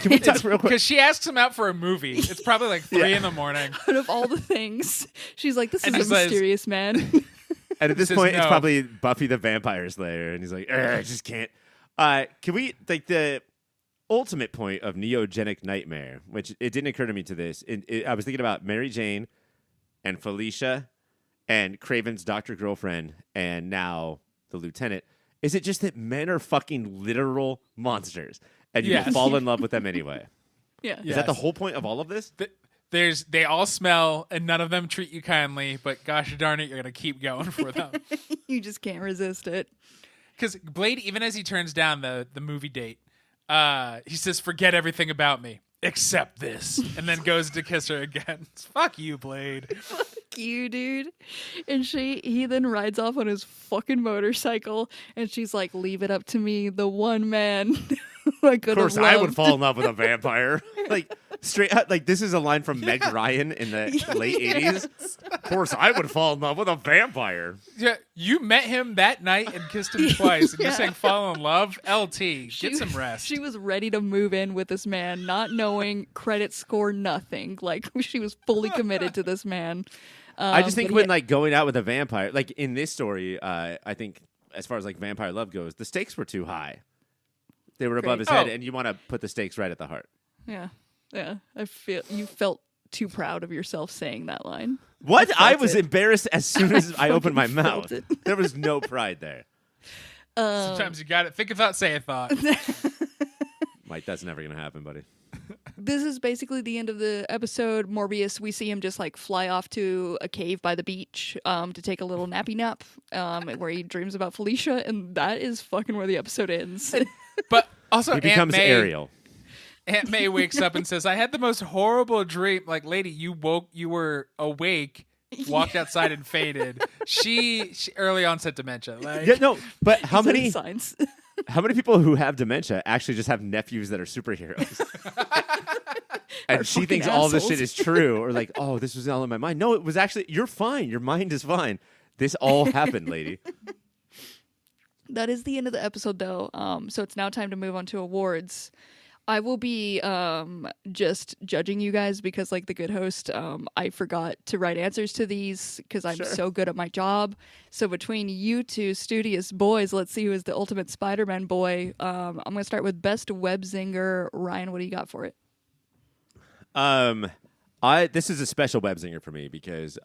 Can we talk real quick? Because she asks him out for a movie. It's probably like 3 in the morning. Out of all the things, she's like, "This is a mysterious man." And at this Says point, no. it's probably Buffy the Vampire Slayer, and he's like, I just can't. Can we like the ultimate point of Neogenic Nightmare, which it didn't occur to me to this. I was thinking about Mary Jane and Felicia and Craven's doctor girlfriend and now the lieutenant. Is it just that men are fucking literal monsters and you fall in love with them anyway? Yeah. Is that the whole point of all of this? They all smell and none of them treat you kindly, but gosh darn it, you're going to keep going for them. You just can't resist it. Because Blade, even as he turns down the movie date, he says, forget everything about me, except this, and then goes to kiss her again. Fuck you, Blade. Fuck you, dude. And he then rides off on his fucking motorcycle, and she's like, leave it up to me, the one man I could Of course, I would fall in love with a vampire. Like straight, like this is a line from Meg Ryan in the late '80s. Of course, I would fall in love with a vampire. Yeah, you met him that night and kissed him twice, and you're saying fall in love? LT, get some rest. She was ready to move in with this man, not knowing credit score, nothing. Like she was fully committed to this man. I just think when like going out with a vampire, like in this story, I think as far as like vampire love goes, the stakes were too high. They were above his head, and you want to put the stakes right at the heart. Yeah. I feel you felt too proud of yourself saying that line. What? I was embarrassed as soon as I opened my mouth. There was no pride there. Sometimes you got it. Think a thought, say a thought. Mike, that's never going to happen, buddy. This is basically the end of the episode. Morbius, we see him just like fly off to a cave by the beach to take a little nappy nap where he dreams about Felicia, and that is fucking where the episode ends. But also, He becomes Ariel. Aunt May wakes up and says, I had the most horrible dream. Like, lady, you were awake, walked outside and fainted. She early onset dementia. Like, Yeah, no, but how many signs? how many people who have dementia actually just have nephews that are superheroes? And she thinks all this shit is true, or like, oh, this was all in my mind. No, it was actually, you're fine. Your mind is fine. This all happened, lady. That is the end of the episode, though. So it's now time to move on to awards. I will be just judging you guys because, like the good host, I forgot to write answers to these because I'm so good at my job. So between you two studious boys, let's see who is the ultimate Spider-Man boy. I'm going to start with best web zinger. Ryan, what do you got for it? This is a special web zinger for me because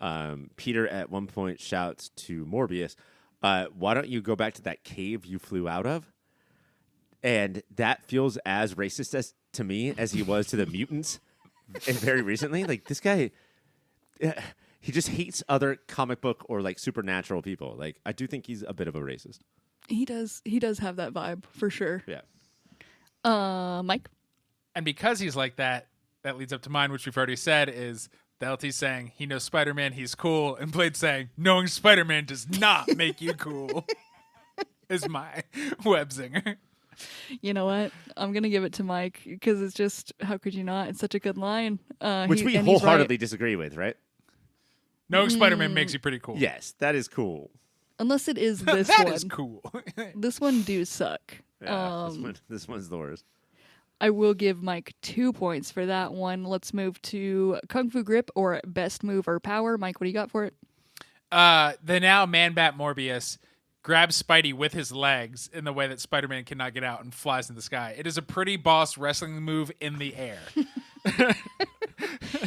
Peter at one point shouts to Morbius, why don't you go back to that cave you flew out of? And that feels as racist as to me as he was to the mutants very recently. Like this guy, he just hates other comic book or like supernatural people. Like I do think he's a bit of a racist. He does have that vibe for sure. Yeah. Mike? and because he's like that, that leads up to mine, which we've already said, is the LT saying he knows Spider-Man, he's cool, and Blade saying knowing Spider-Man does not make you cool is my web zinger. You know what? I'm going to give it to Mike because it's just, how could you not? It's such a good line. Which we wholeheartedly disagree with, right? Knowing Spider-Man makes you pretty cool. Yes, that is cool. Unless it is this That one. is cool. This one do suck. Yeah, this one's the worst. I will give Mike 2 points for that one. Let's move to Kung Fu Grip or Best Move or Power. Mike, what do you got for it? The now Man-Bat Morbius grabs Spidey with his legs in the way that Spider-Man cannot get out and flies in the sky. It is a pretty boss wrestling move in the air.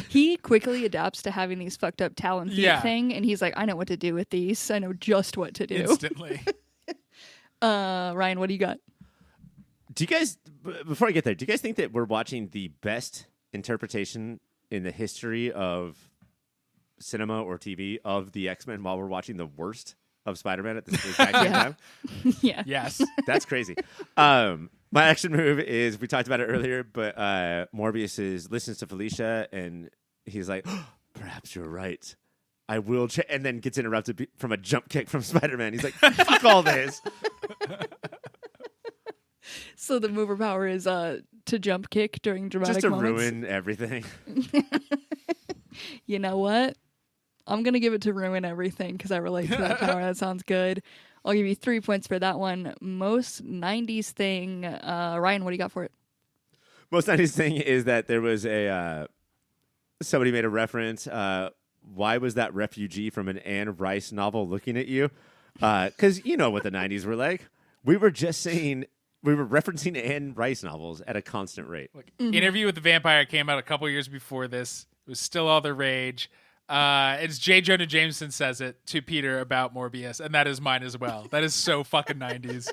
He quickly adapts to having these fucked up talon feet thing, and he's like, I know what to do with these. I know just what to do. Instantly. Ryan, what do you got? Do you guys, before I get there, do you guys think that we're watching the best interpretation in the history of cinema or TV of the X-Men while we're watching the worst of Spider-Man at the exact same time? Yeah. Yes. That's crazy. My action move is, we talked about it earlier, but Morbius listens to Felicia and he's like, oh, perhaps you're right. I will and then gets interrupted from a jump kick from Spider-Man. He's like, fuck all this. So the mover power is to jump kick during dramatic Just to moments. ruin everything. You know what? I'm going to give it to ruin everything because I relate to that power. That sounds good. I'll give you 3 points for that one. Most 90s thing. Ryan, what do you got for it? Most 90s thing is that there was somebody made a reference. Why was that refugee from an Anne Rice novel looking at you? Because you know what the 90s were like. We were just saying... We were referencing Anne Rice novels at a constant rate. Look, Interview with the Vampire came out a couple years before this. It was still all the rage. It's J. Jonah Jameson says it to Peter about Morbius, and that is mine as well. That is so fucking 90s.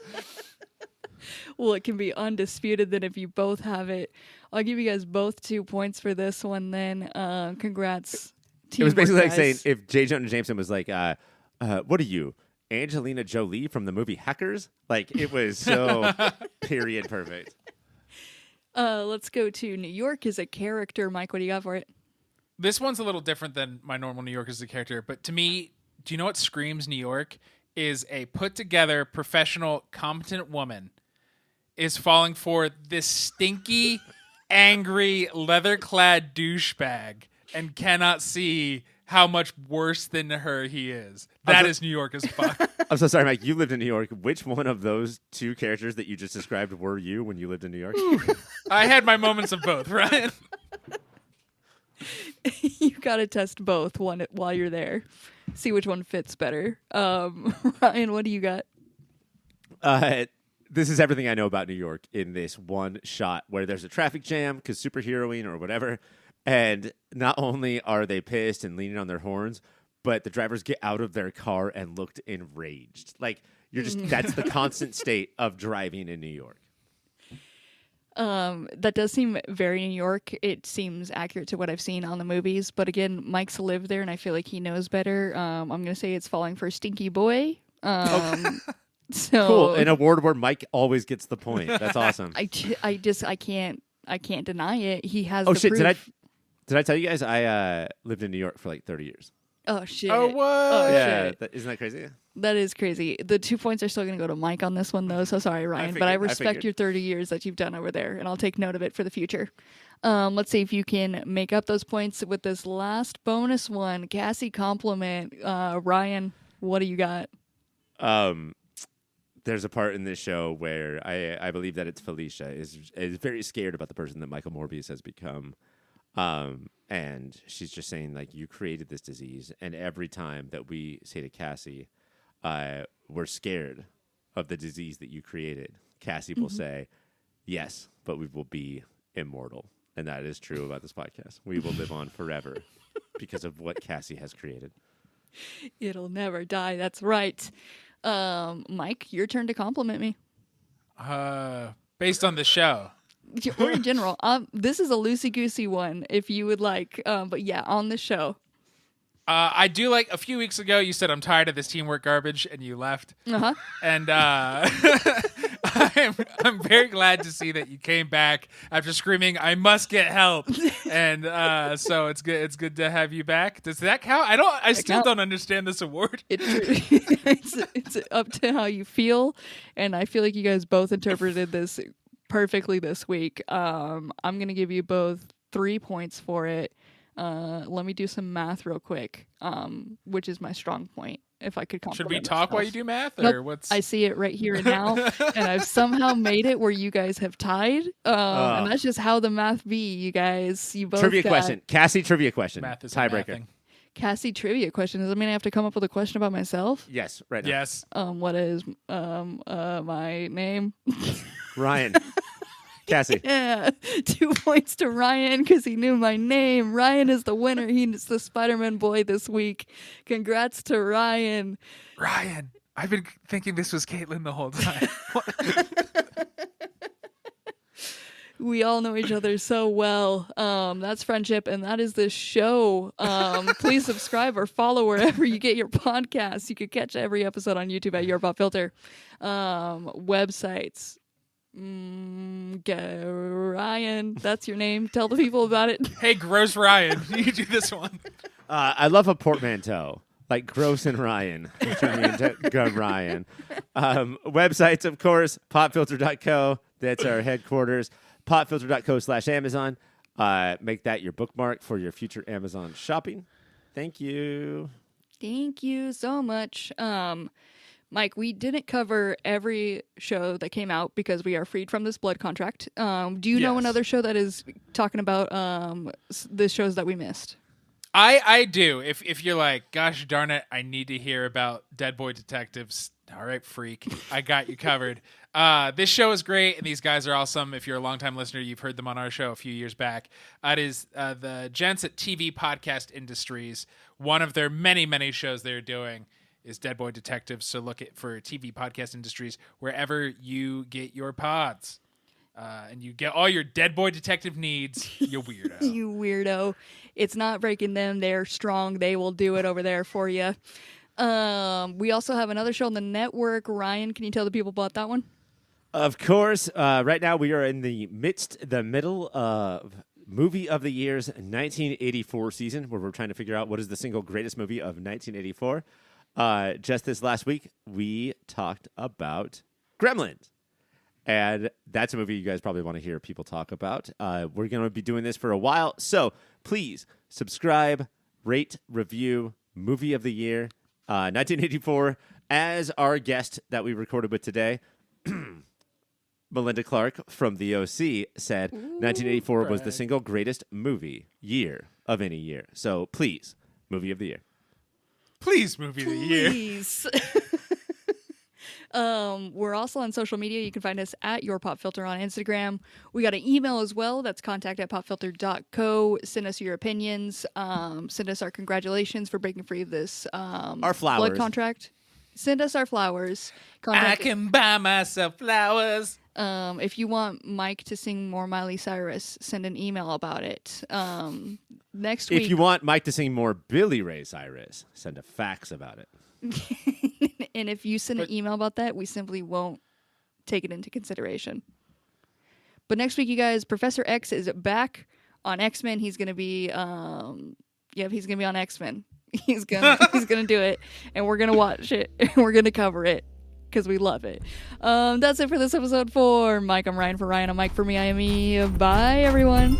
Well, it can be undisputed that if you both have it, I'll give you guys both 2 points for this one then. Congrats. It was basically like guys. saying if J. Jonah Jameson was like, what are you, Angelina Jolie from the movie Hackers? Like, it was so period perfect. Let's go to New York as a character. Mike, what do you got for it? This one's a little different than my normal New York as a character, but to me, do you know what screams New York? Is a put-together, professional, competent woman. is falling for this stinky, angry, leather-clad douchebag and cannot see how much worse than her he is. That is New York as fuck. I'm so sorry, Mike. You lived in New York. Which one of those two characters that you just described were you when you lived in New York? I had my moments of both, Ryan. You gotta test both while you're there. See which one fits better. Ryan, what do you got? This is everything I know about New York in this one shot where there's a traffic jam because superheroing or whatever. And not only are they pissed and leaning on their horns, but the drivers get out of their car and looked enraged. Like, that's the constant state of driving in New York. That does seem very New York. It seems accurate to what I've seen on the movies. But again, Mike's lived there, and I feel like he knows better. I'm going to say it's falling for Stinky Boy. So cool. In a ward where Mike always gets the point. That's awesome. I can't deny it. He has Oh, the shit. proof. Did I tell you guys I lived in New York for like 30 years? Oh, shit. Oh, what? Oh, Yeah. shit. Isn't that crazy? That is crazy. The 2 points are still going to go to Mike on this one, though. So sorry, Ryan. But I respect your 30 years that you've done over there, and I'll take note of it for the future. Let's see if you can make up those points with this last bonus one. Cassie compliment. Ryan, what do you got? There's a part in this show where I believe that it's Felicia is very scared about the person that Michael Morbius has become. And she's just saying, like, you created this disease. And every time that we say to Cassie, we're scared of the disease that you created, Cassie will say, yes, but we will be immortal. And that is true about this podcast. We will live on forever because of what Cassie has created. It'll never die. That's right. Mike, your turn to compliment me. Based on the show. Or in general. This is a loosey-goosey one, if you would like. But yeah, on the show. I do like a few weeks ago you said I'm tired of this teamwork garbage and you left. Uh-huh. And I'm very glad to see that you came back after screaming I must get help. And so it's good to have you back. Does that count? I still don't understand this award. It's up to how you feel, and I feel like you guys both interpreted this perfectly this week. I'm going to give you both 3 points for it. Let me do some math real quick, which is my strong point. If I could compliment Should we talk myself. while you do math? Or Nope. what's... I see it right here and now, and I've somehow made it where you guys have tied. And that's just how the math be, you guys. You both Trivia got question. Cassie, trivia question. Math is tiebreaker. mathing. Cassie trivia question. Does that mean I have to come up with a question about myself? Yes, right now. Yes. What is my name? Ryan. Cassie. Yeah, 2 points to Ryan because he knew my name. Ryan is the winner. He's the Spider-Man boy this week. Congrats to Ryan. Ryan, I've been thinking this was Caitlin the whole time. We all know each other so well. That's friendship, and that is this show. Please subscribe or follow wherever you get your podcasts. You can catch every episode on YouTube at Your Pop Filter. Websites. Ryan, that's your name. Tell the people about it. Hey, gross Ryan, you do this one. I love a portmanteau. Like Gross and Ryan. Ryan. Websites, of course, popfilter.co. That's our headquarters. Popfilter.co/Amazon. Make that your bookmark for your future Amazon shopping. Thank you. Thank you so much. Mike, we didn't cover every show that came out because we are freed from this blood contract. Do you know another show that is talking about the shows that we missed? I do. If you're like, gosh darn it, I need to hear about Dead Boy Detectives. All right, freak. I got you covered. This show is great, and these guys are awesome. If you're a longtime listener, you've heard them on our show a few years back. It is the gents at TV Podcast Industries. One of their many, many shows they're doing is Dead Boy Detectives. So look for TV Podcast Industries wherever you get your pods. And you get all your Dead Boy Detective needs, you weirdo. You weirdo. It's not breaking them. They're strong. They will do it over there for you. We also have another show on the network. Ryan, can you tell the people about that one? Of course. Right now we are in the middle of Movie of the Year's 1984 season, where we're trying to figure out what is the single greatest movie of 1984. Just this last week, we talked about Gremlins. And that's a movie you guys probably want to hear people talk about. We're going to be doing this for a while. So please subscribe, rate, review, movie of the year. 1984, as our guest that we recorded with today, Melinda Clark from The OC said 1984 was the single greatest movie year of any year. So please, movie of the year. Please, movie of the year. Please. We're also on social media. You can find us at Your Pop Filter on Instagram. We got an email as well. That's contact@popfilter.co. Send us your opinions. Send us our congratulations for breaking free of this Our flowers. blood contract. Send us our flowers. I can buy myself flowers. If you want Mike to sing more Miley Cyrus, send an email about it. Next week. If you want Mike to sing more Billy Ray Cyrus, send a fax about it. And if you send an email about that, we simply won't take it into consideration. But next week, you guys, Professor X is back on X-Men. He's gonna be, he's gonna be on X-Men. He's gonna do it, and we're gonna watch it. And we're gonna cover it because we love it. That's it for this episode. For Mike, I'm Ryan. For Ryan, I'm Mike. For me, I am me. Bye, everyone.